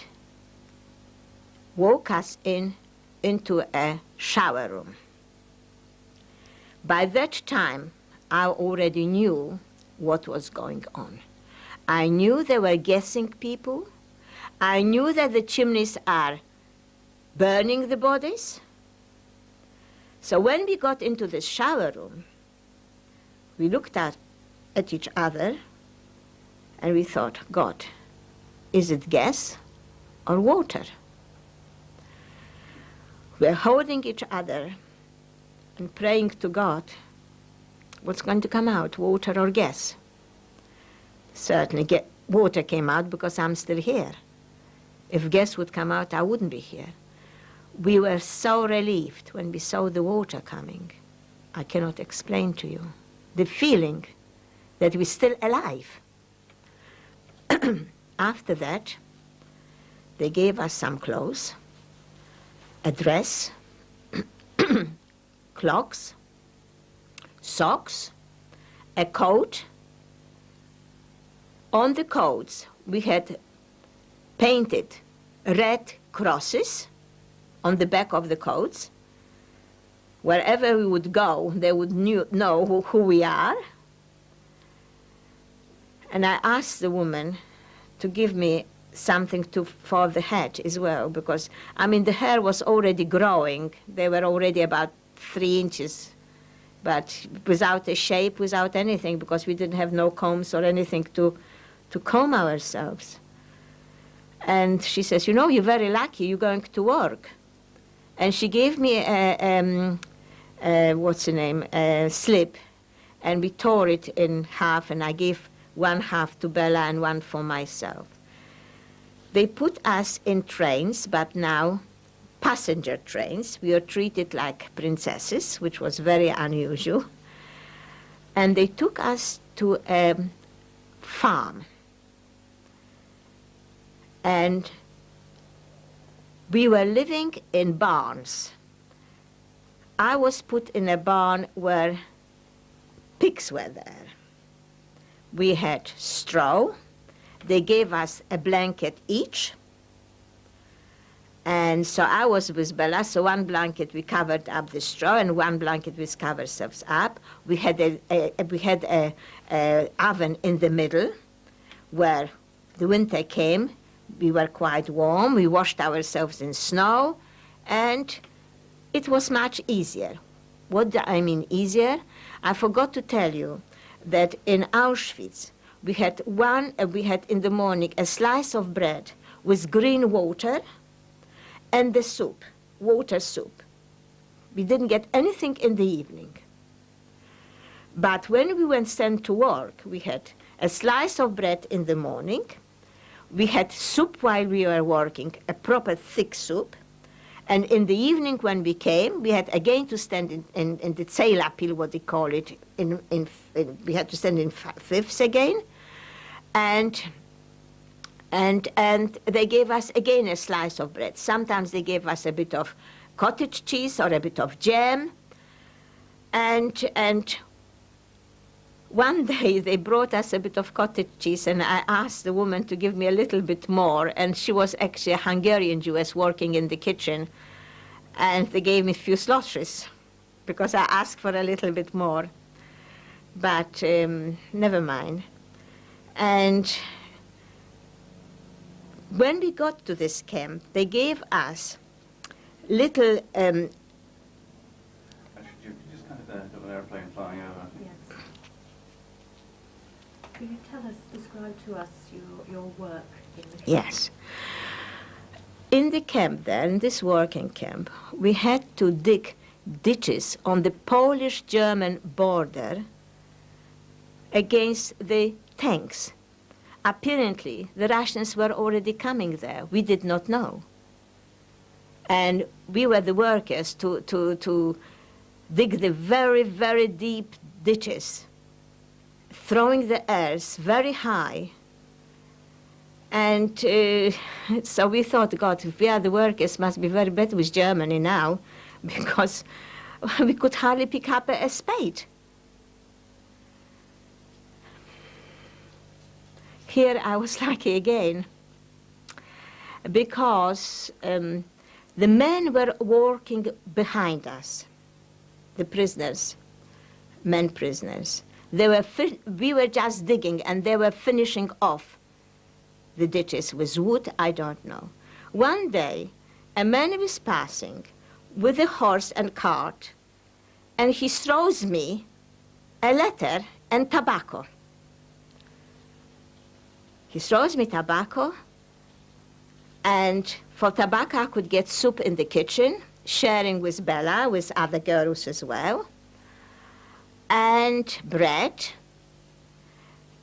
Speaker 2: woke us into a shower room. By that time, I already knew what was going on. I knew they were guessing people. I knew that the chimneys are burning the bodies. So when we got into the shower room, we looked at each other and we thought, God, Is it gas or water? We're holding each other and praying to God, what's going to come out, water or gas? Certainly water came out because I'm still here. If gas would come out, I wouldn't be here. We were so relieved when we saw the water coming. I cannot explain to you the feeling that we're still alive. After that, they gave us some clothes, a dress, clocks, socks, a coat. On the coats, we had painted red crosses on the back of the coats. Wherever we would go, they would know who we are. And I asked the woman to give me something for the head as well, because, I mean, the hair was already growing. They were already about 3 inches, but without a shape, without anything, because we didn't have no combs or anything to comb ourselves. And she says, you know, you're very lucky, you're going to work. And she gave me a slip, and we tore it in half, and I gave one half to Bella and one for myself. They put us in trains, but now passenger trains. We were treated like princesses, which was very unusual. And they took us to a farm. And we were living in barns. I was put in a barn where pigs were there. We had straw. They gave us a blanket each. And so I was with Bella, so one blanket we covered up the straw, and one blanket we covered ourselves up. We had a oven in the middle where the winter came. We were quite warm. We washed ourselves in snow, and it was much easier. What do I mean easier? I forgot to tell you that in Auschwitz, we had in the morning a slice of bread with green water and the soup, water soup. We didn't get anything in the evening. But when we went sent to work, we had a slice of bread in the morning. We had soup while we were working, a proper thick soup. And in the evening when we came, we had again to stand in the Zählapil, what they call it. We had to stand in fifths again. And they gave us again a slice of bread. Sometimes they gave us a bit of cottage cheese or a bit of jam. And one day they brought us a bit of cottage cheese, and I asked the woman to give me a little bit more, and she was actually a Hungarian Jewess working in the kitchen, and they gave me a few zlotys because I asked for a little bit more. But never mind. And when we got to this camp, they gave us little...
Speaker 3: Actually, you just kind of have an airplane flying over.
Speaker 1: Yes. Could you describe to us your work in the camp?
Speaker 2: Yes. In the camp there, in this working camp, we had to dig ditches on the Polish-German border against the tanks. Apparently, the Russians were already coming there. We did not know. And we were the workers to dig the very, very deep ditches, throwing the earth very high. And so we thought, God, if we are the workers, must be very bad with Germany now, because we could hardly pick up a spade. Here I was lucky again, because the men were working behind us, the prisoners, men prisoners. We were just digging, and they were finishing off the ditches with wood, I don't know. One day, a man was passing with a horse and cart, and he throws me a letter and tobacco. He throws me tobacco And for tobacco, I could get soup in the kitchen, sharing with Bella, with other girls as well, and bread.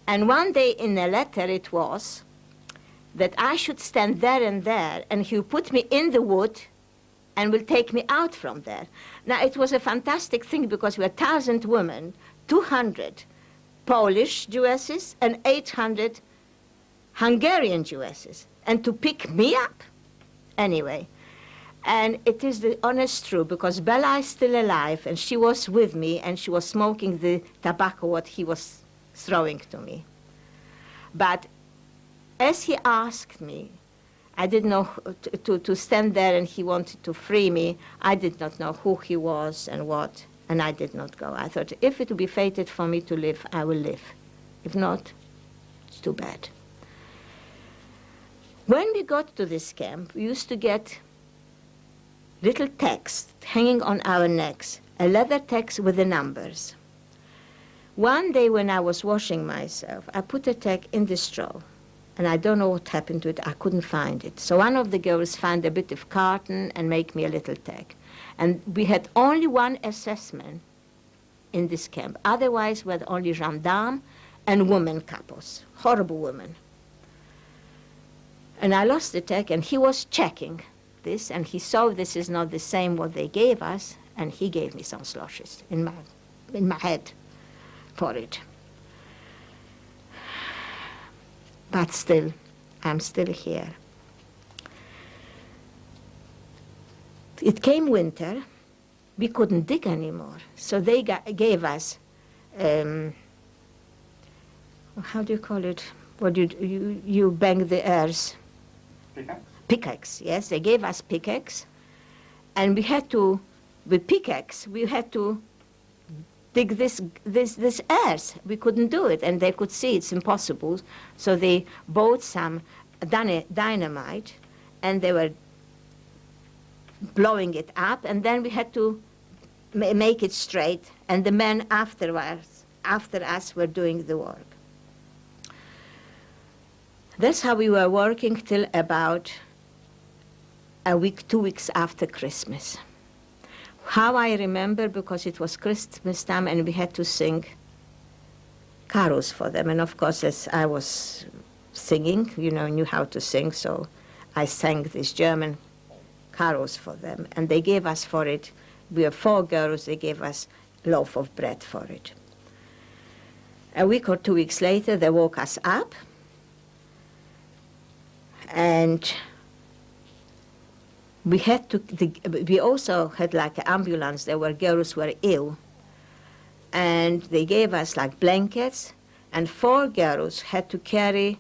Speaker 2: And one day in a letter it was that I should stand there, and he would put me in the wood and will take me out from there. Now, it was a fantastic thing because we were 1,000 women, 200 Polish Jewesses and 800 Hungarian Jewesses. And to pick me up, anyway. And it is the honest truth, because Bella is still alive, and she was with me, and she was smoking the tobacco what he was throwing to me. But as he asked me, I didn't know to stand there, and he wanted to free me. I did not know who he was and what, and I did not go. I thought, if it will be fated for me to live, I will live. If not, it's too bad. When we got to this camp, we used to get little text hanging on our necks, a leather text with the numbers. One day when I was washing myself, I put a tag in the straw, and I don't know what happened to it. I couldn't find it. So one of the girls found a bit of carton and made me a little tag. And we had only one assessment in this camp. Otherwise, we had only gendarmes and women couples, horrible women. And I lost the tag, and he was checking this, and he saw this is not the same what they gave us, and he gave me some sloshes in my head for it. But still, I'm still here. It came winter. We couldn't dig anymore, so they gave us, how do you call it? What you bang the earth?
Speaker 3: Pickaxe?
Speaker 2: Pickaxe, yes. They gave us pickaxe, and we had to, with pickaxe, we had to dig this earth. We couldn't do it, and they could see it's impossible. So they bought some dynamite, and they were blowing it up, and then we had to make it straight, and the men after us were doing the work. That's how we were working till about a week, 2 weeks after Christmas. How I remember, because it was Christmas time and we had to sing carols for them. And of course, as I was singing, knew how to sing, so I sang these German carols for them. And they gave us for it, we were 4 girls, they gave us a loaf of bread for it. A week or 2 weeks later, they woke us up, and we had to, we also had like an ambulance. There were girls who were ill, and they gave us like blankets, and 4 girls had to carry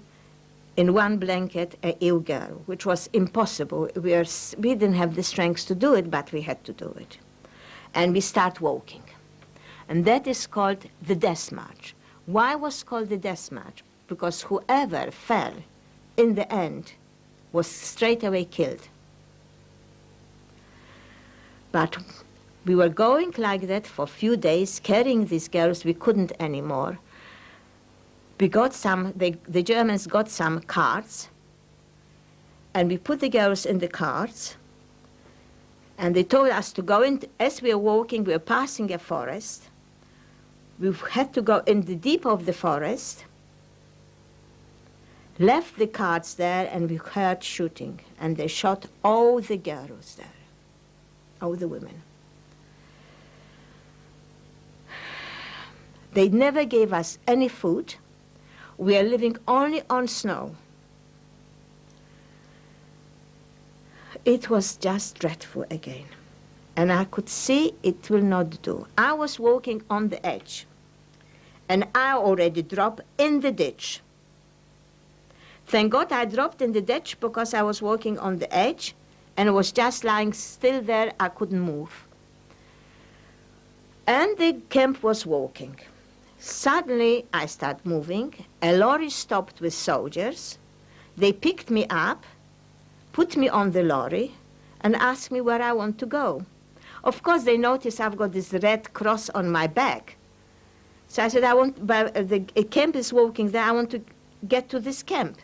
Speaker 2: in one blanket an ill girl, which was impossible. We didn't have the strength to do it, but we had to do it. And we start walking. And that is called the death march. Why was it called the death march? Because whoever fell in the end was straight away killed. But we were going like that for a few days, carrying these girls. We couldn't anymore. We got the Germans got some carts, and we put the girls in the carts, and they told us to go in. As we were walking, we were passing a forest. We had to go in the deep of the forest, left the carts there, and we heard shooting, and they shot all the girls there, all the women. They never gave us any food. We are living only on snow. It was just dreadful again. And I could see it will not do. I was walking on the edge, and I already dropped in the ditch. Thank God I dropped in the ditch, because I was walking on the edge, and I was just lying still there. I couldn't move. And the camp was walking. Suddenly, I started moving. A lorry stopped with soldiers. They picked me up, put me on the lorry, and asked me where I want to go. Of course, they noticed I've got this red cross on my back. So I said, the camp is walking there. I want to get to this camp.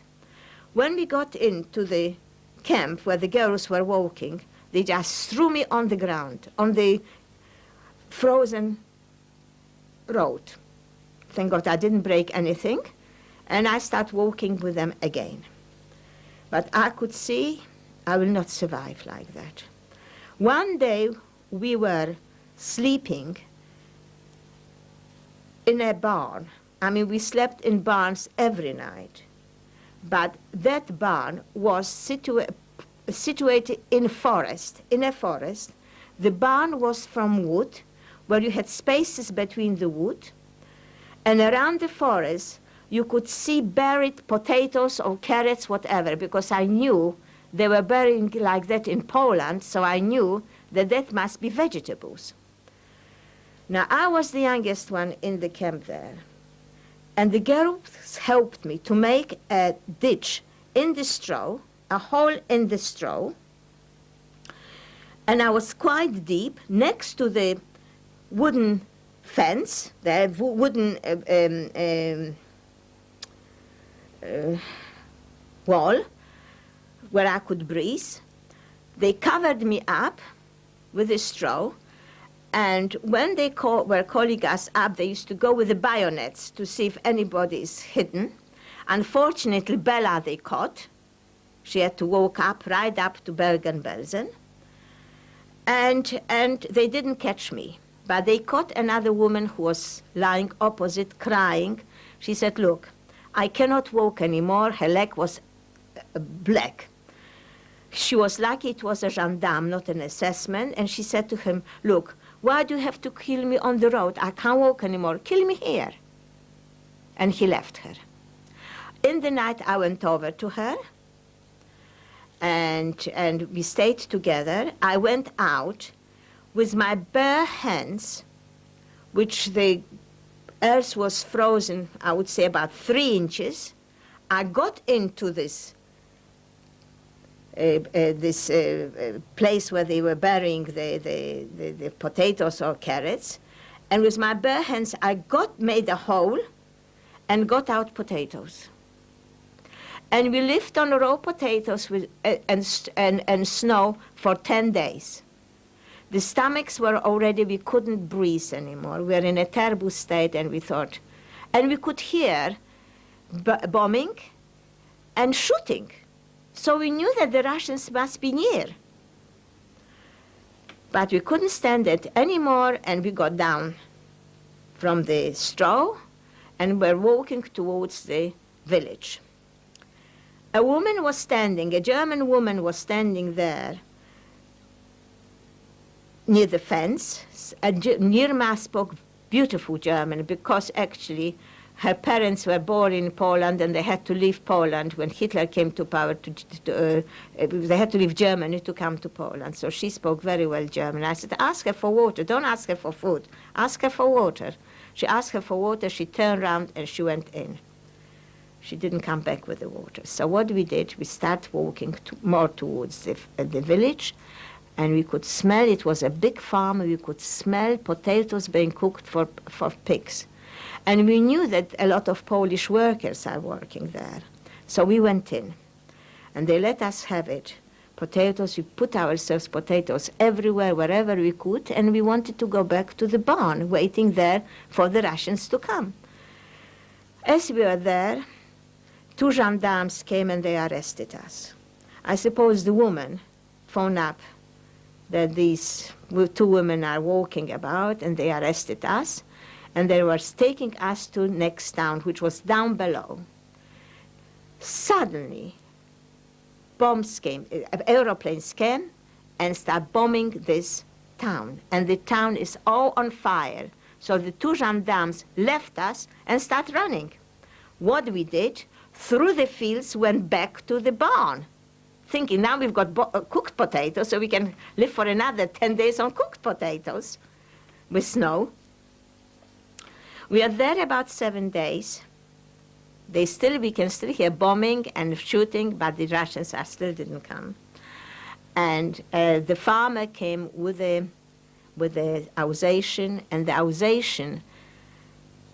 Speaker 2: When we got into the camp where the girls were walking, they just threw me on the ground, on the frozen road. Thank God I didn't break anything, and I started walking with them again. But I could see I will not survive like that. One day we were sleeping in a barn. I mean, we slept in barns every night. But that barn was situated in a forest. The barn was from wood, where you had spaces between the wood, and around the forest you could see buried potatoes or carrots, whatever, because I knew they were burying like that in Poland, so I knew that that must be vegetables. Now, I was the youngest one in the camp there, and the girls helped me to make a ditch in the straw, a hole in the straw, and I was quite deep next to the wooden fence, the wooden wall where I could breathe. They covered me up with a straw, and when they were calling us up, they used to go with the bayonets to see if anybody is hidden. Unfortunately, Bella they caught. She had to walk up, right up to Bergen-Belsen, and they didn't catch me. But they caught another woman who was lying opposite, crying. She said, "Look, I cannot walk anymore." Her leg was black. She was lucky it was a gendarme, not an assessment, and she said to him, "Look, why do you have to kill me on the road? I can't walk anymore. Kill me here." And he left her. In the night, I went over to her, and we stayed together. I went out with my bare hands, which the earth was frozen, I would say about 3 inches. I got into this place where they were burying the potatoes or carrots, and with my bare hands I made a hole and got out potatoes. And we lived on raw potatoes and snow for 10 days. The stomachs were already, we couldn't breathe anymore. We were in a terrible state, and we thought, and we could hear bombing and shooting. So we knew that the Russians must be near. But we couldn't stand it anymore, and we got down from the straw and were walking towards the village. A woman was standing, a German woman was standing there near the fence. Nirma spoke beautiful German because actually her parents were born in Poland and they had to leave Poland when Hitler came to power. They had to leave Germany to come to Poland. So she spoke very well German. I said, "Ask her for water. Don't ask her for food. Ask her for water." She asked her for water. She turned around and she went in. She didn't come back with the water. So what we did, we started walking more towards the village, and we could smell, it was a big farm, we could smell potatoes being cooked for pigs. And we knew that a lot of Polish workers are working there. So we went in, and they let us have it. Potatoes, we put ourselves potatoes everywhere, wherever we could, and we wanted to go back to the barn, waiting there for the Russians to come. As we were there, 2 gendarmes came and they arrested us. I suppose the woman phoned up that these 2 women are walking about, and they arrested us, and they were taking us to next town, which was down below. Suddenly, bombs came, aeroplanes came and started bombing this town, and the town is all on fire. So the 2 gendarmes left us and started running. What we did, through the fields, went back to the barn, thinking now we've got cooked potatoes, so we can live for another 10 days on cooked potatoes with snow. We are there about 7 days. We can still hear bombing and shooting, but the Russians still didn't come. And the farmer came with the Alsatian, and the Alsatian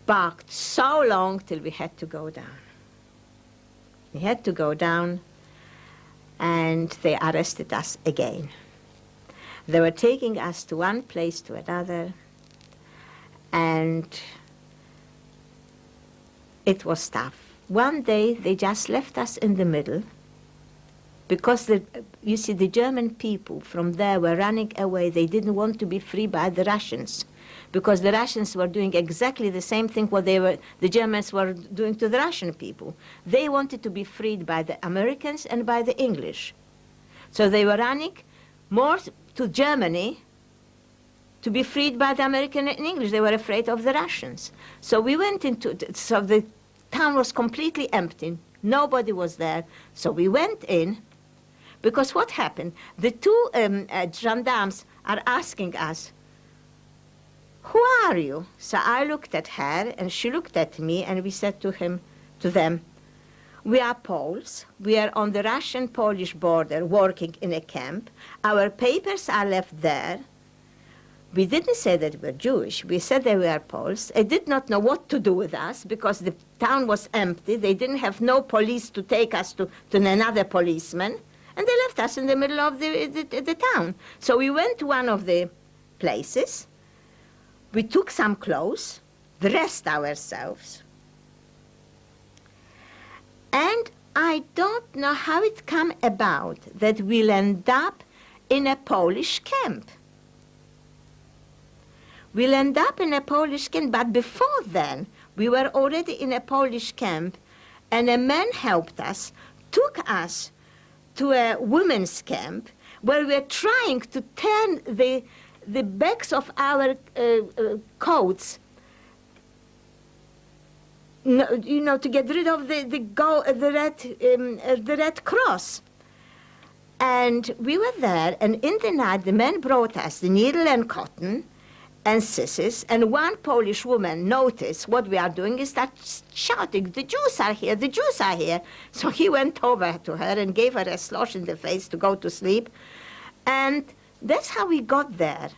Speaker 2: barked so long till we had to go down. We had to go down, and they arrested us again. They were taking us to one place to another, and it was tough. One day they just left us in the middle because, you see, the German people from there were running away. They didn't want to be free by the Russians, because the Russians were doing exactly the same thing what the Germans were doing to the Russian people. They wanted to be freed by the Americans and by the English. So they were running more to Germany to be freed by the American and English. They were afraid of the Russians. So we went into, so the town was completely empty. Nobody was there. So we went in, because what happened? The two gendarmes are asking us, "Who are you?" So I looked at her, and she looked at me, and we said to them, "We are Poles. We are on the Russian-Polish border working in a camp. Our papers are left there." We didn't say that we were Jewish. We said that we are Poles. They did not know what to do with us because the town was empty. They didn't have no police to take us to another policeman. And they left us in the middle of the town. So we went to one of the places. We took some clothes, dressed ourselves. And I don't know how it came about that we'll end up in a Polish camp. We'll end up in a Polish camp, but before then, we were already in a Polish camp, and a man helped us, took us to a women's camp, where we were trying to turn the backs of our coats, to get rid of the red cross. And we were there, and in the night, the man brought us the needle and cotton and scissors, and one Polish woman noticed what we are doing and started shouting, "The Jews are here, the Jews are here." So he went over to her and gave her a slosh in the face to go to sleep. And that's how we got there.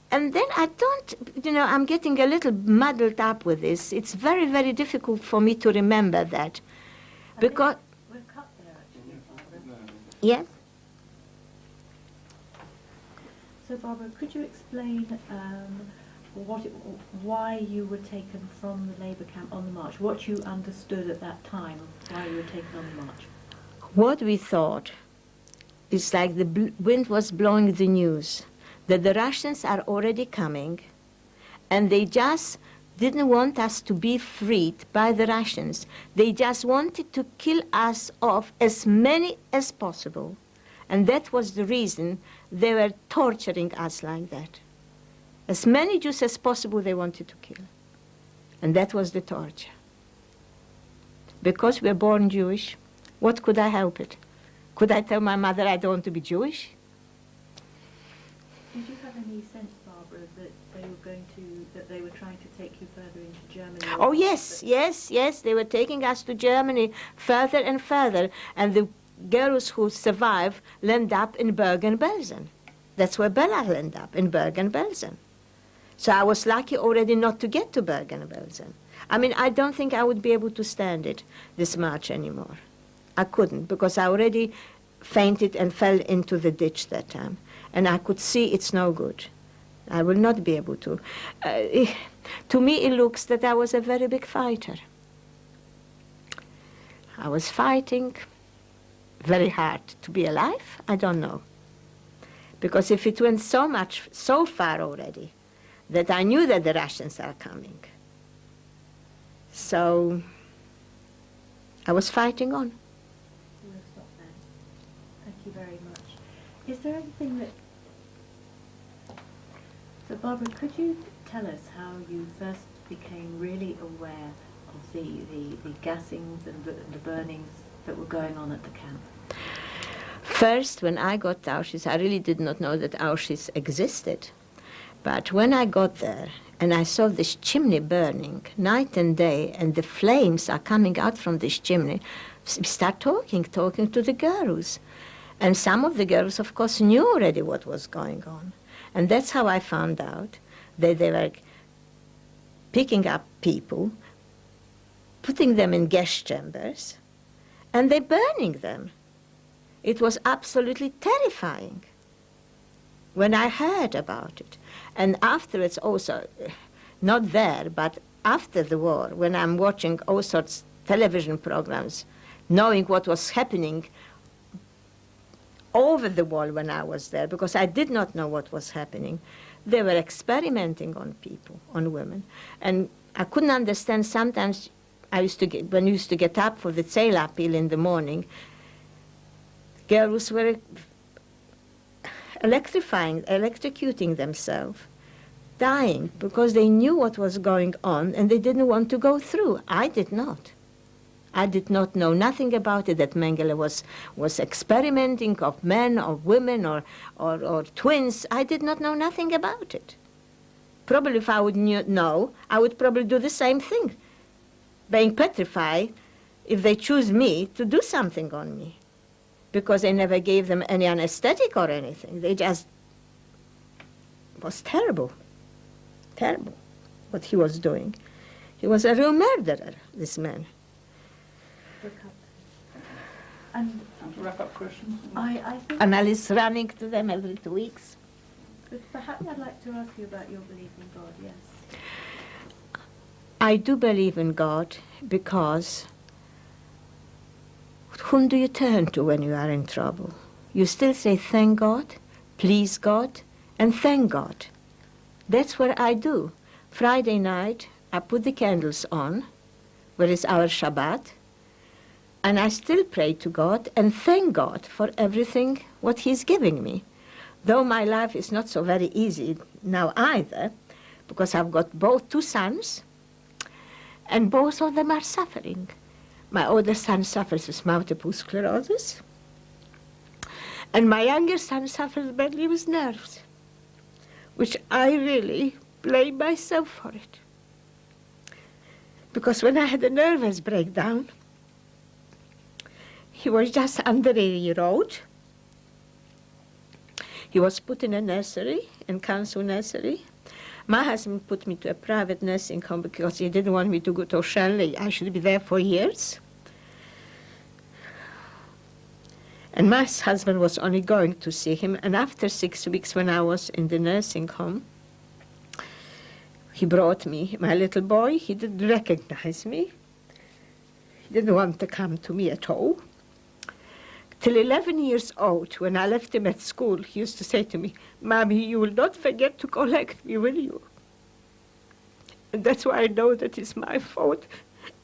Speaker 2: And then I'm getting a little muddled up with this. It's very, very difficult for me to remember that. Because,
Speaker 1: We're cut there, actually, Barbara.
Speaker 2: yes?
Speaker 1: So, Barbara, could you explain why you were taken from the Labour camp on the march? What you understood at that time, why you were taken on the march?
Speaker 2: What we thought is like the wind was blowing the news that the Russians are already coming, and they just didn't want us to be freed by the Russians. They just wanted to kill us off, as many as possible. And that was the reason they were torturing us like that. As many Jews as possible they wanted to kill. And that was the torture. Because we're born Jewish, what could I help it? Could I tell my mother I don't want to be Jewish?
Speaker 1: Did you have any sense, Barbara, that they were trying to take you further into Germany?
Speaker 2: Oh, yes, yes. They were taking us to Germany further and further. And the girls who survived ended up in Bergen-Belsen. That's where Bella ended up, in Bergen-Belsen. So I was lucky already not to get to Bergen-Belsen. I mean, I don't think I would be able to stand it, this march anymore. I couldn't, because I already fainted and fell into the ditch that time. And I could see it's no good. I will not be able to. To me, it looks that I was a very big fighter. I was fighting very hard to be alive. I don't know. Because if it went so far already, that I knew that the Russians are coming. So I was fighting on.
Speaker 1: We'll stop there. Thank you very much. Is there anything that... So, Barbara, could you tell us how you first became really aware of the gassings and the burnings that were going on at the camp?
Speaker 2: First, when I got to Auschwitz, I really did not know that Auschwitz existed. But when I got there and I saw this chimney burning night and day, and the flames are coming out from this chimney, we start talking to the girls. And some of the girls, of course, knew already what was going on. And that's how I found out that they were picking up people, putting them in gas chambers, and they're burning them. It was absolutely terrifying when I heard about it. And afterwards also, not there, but after the war, when I'm watching all sorts of television programs, knowing what was happening over the wall when I was there, because I did not know what was happening. They were experimenting on people, on women. And I couldn't understand sometimes. When I used to get up for the sale appeal in the morning, girls were electrocuting themselves, dying, because they knew what was going on and they didn't want to go through. I did not. I did not know nothing about it, that Mengele was experimenting of men or women or twins. I did not know nothing about it. Probably if I would know, I would probably do the same thing, being petrified if they choose me to do something on me, because I never gave them any anesthetic or anything. They just, it was terrible, terrible what he was doing. He was a real murderer, this man.
Speaker 1: And
Speaker 3: Time to wrap up questions.
Speaker 1: I think,
Speaker 2: And Alice running to them every 2 weeks.
Speaker 1: but perhaps I'd like to ask you about your belief in God, yes.
Speaker 2: I do believe in God because whom do you turn to when you are in trouble? You still say thank God, please God, and thank God. That's what I do. Friday night, I put the candles on, where is our Shabbat, and I still pray to God and thank God for everything what He's giving me. Though my life is not so very easy now either, because I've got both 2 sons, and both of them are suffering. My older son suffers with multiple sclerosis, and my younger son suffers badly with nerves, which I really blame myself for it. Because when I had a nervous breakdown, he was just under a year old. He was put in a nursery, in council nursery. My husband put me to a private nursing home because he didn't want me to go to Oceanly. I should be there for years. And my husband was only going to see him. And after 6 weeks, when I was in the nursing home, he brought me my little boy. He didn't recognize me. He didn't want to come to me at all. Till 11 years old, when I left him at school, he used to say to me, "Mommy, you will not forget to collect me, will you?" And that's why I know that it's my fault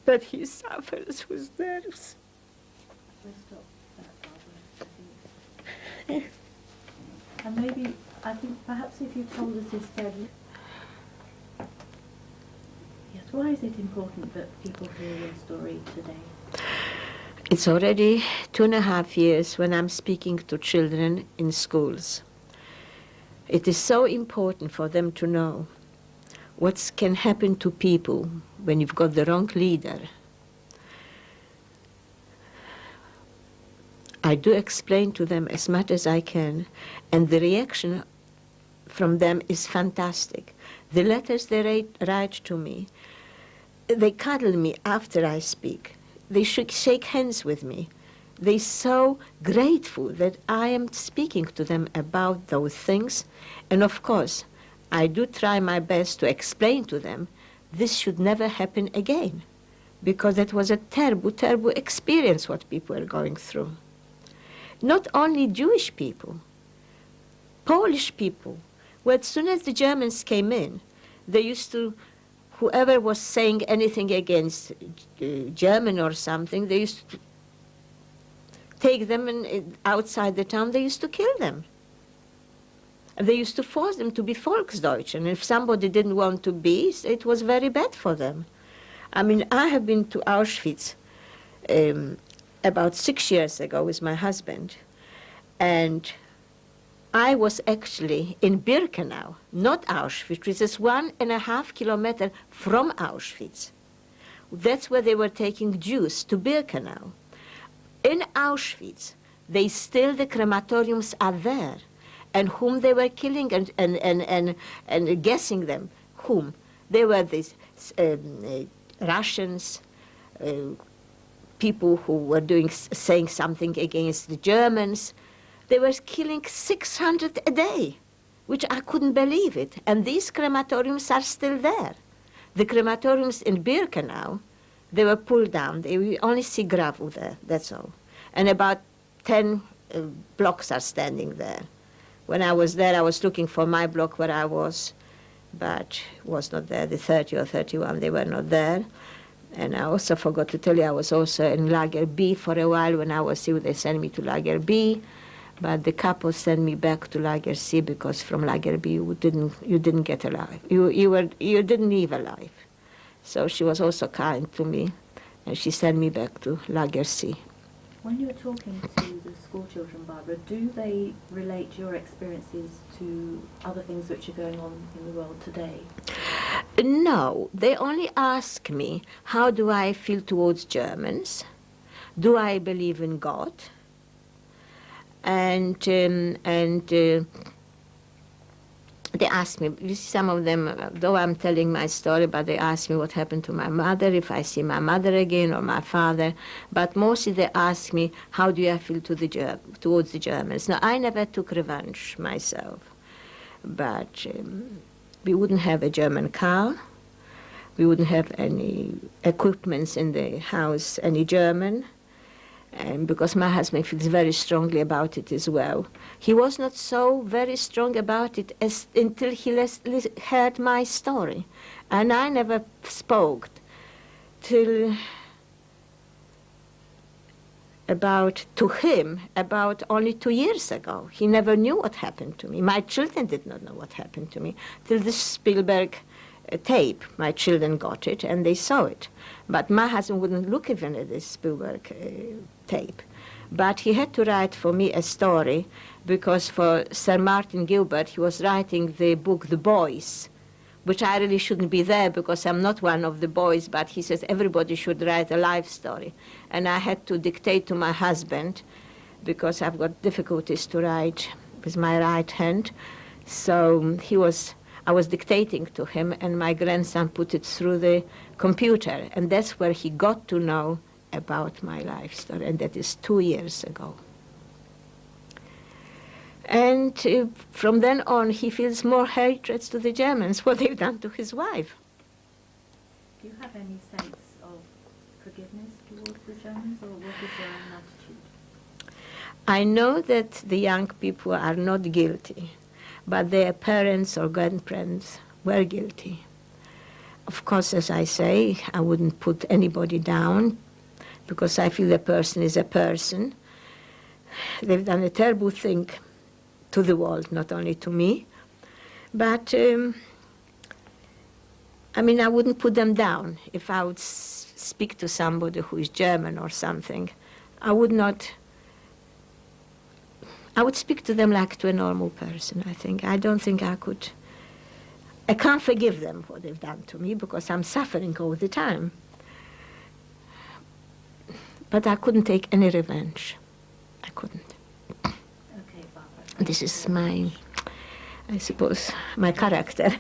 Speaker 2: that he suffers with nerves.
Speaker 1: We'll stop that, Barbara, I think. And maybe, I think perhaps if you told us instead, yes, why is it important that people hear your story today?
Speaker 2: It's already 2.5 years when I'm speaking to children in schools. It is so important for them to know what can happen to people when you've got the wrong leader. I do explain to them as much as I can, and the reaction from them is fantastic. The letters they write to me, they cuddle me after I speak. They should shake hands with me. They're so grateful that I am speaking to them about those things. And of course, I do try my best to explain to them this should never happen again, because it was a terrible, terrible experience what people are going through. Not only Jewish people, Polish people, where as soon as the Germans came in, they used to, whoever was saying anything against German or something, they used to take them and outside the town, they used to kill them. And they used to force them to be Volksdeutsch, and if somebody didn't want to be, it was very bad for them. I mean, I have been to Auschwitz about 6 years ago with my husband, and I was actually in Birkenau, not Auschwitz, which is 1.5 kilometers from Auschwitz. That's where they were taking Jews, to Birkenau. In Auschwitz, the crematoriums are there, and whom they were killing and guessing them, whom? They were these Russians, people who were saying something against the Germans. They were killing 600 a day, which I couldn't believe it. And these crematoriums are still there. The crematoriums in Birkenau, they were pulled down. We only see gravel there, that's all. And about 10 blocks are standing there. When I was there, I was looking for my block where I was, but was not there. The 30 or 31, they were not there. And I also forgot to tell you, I was also in Lager B for a while. When I was ill, they sent me to Lager B, but the couple sent me back to Lager C because from Lager B you didn't get alive. You didn't leave alive. So she was also kind to me, and she sent me back to Lager C.
Speaker 1: When you're talking to the school children, Barbara, do they relate your experiences to other things which are going on in the world today?
Speaker 2: No, they only ask me, how do I feel towards Germans? Do I believe in God? And they ask me, you see, some of them, though I'm telling my story, but they ask me what happened to my mother, if I see my mother again or my father. But mostly they ask me, how do I feel towards the Germans? Now, I never took revenge myself, but we wouldn't have a German car. We wouldn't have any equipments in the house, any German. And because my husband feels very strongly about it as well. He was not so very strong about it until he heard my story. And I never spoke till to him about only 2 years ago. He never knew what happened to me. My children did not know what happened to me till the Spielberg tape. My children got it and they saw it. But my husband wouldn't look even at this Spielberg tape. But he had to write for me a story because for Sir Martin Gilbert, he was writing the book The Boys, which I really shouldn't be there because I'm not one of the boys, but he says everybody should write a life story. And I had to dictate to my husband because I've got difficulties to write with my right hand. So I was dictating to him, and my grandson put it through the computer, and that's where he got to know about my life story, and that is 2 years ago. And from then on, he feels more hatred to the Germans, what they've done to his wife.
Speaker 1: Do you have any sense of forgiveness towards the Germans, or what is your own attitude?
Speaker 2: I know that the young people are not guilty, but their parents or grandparents were guilty. Of course, as I say, I wouldn't put anybody down because I feel a person is a person. They've done a terrible thing to the world, not only to me. But, I mean, I wouldn't put them down. If I would speak to somebody who is German or something, I would speak to them like to a normal person, I think. I don't think I could. I can't forgive them what they've done to me because I'm suffering all the time. But I couldn't take any revenge. I couldn't.
Speaker 1: Okay, Barbara.
Speaker 2: This is my, I suppose, my character.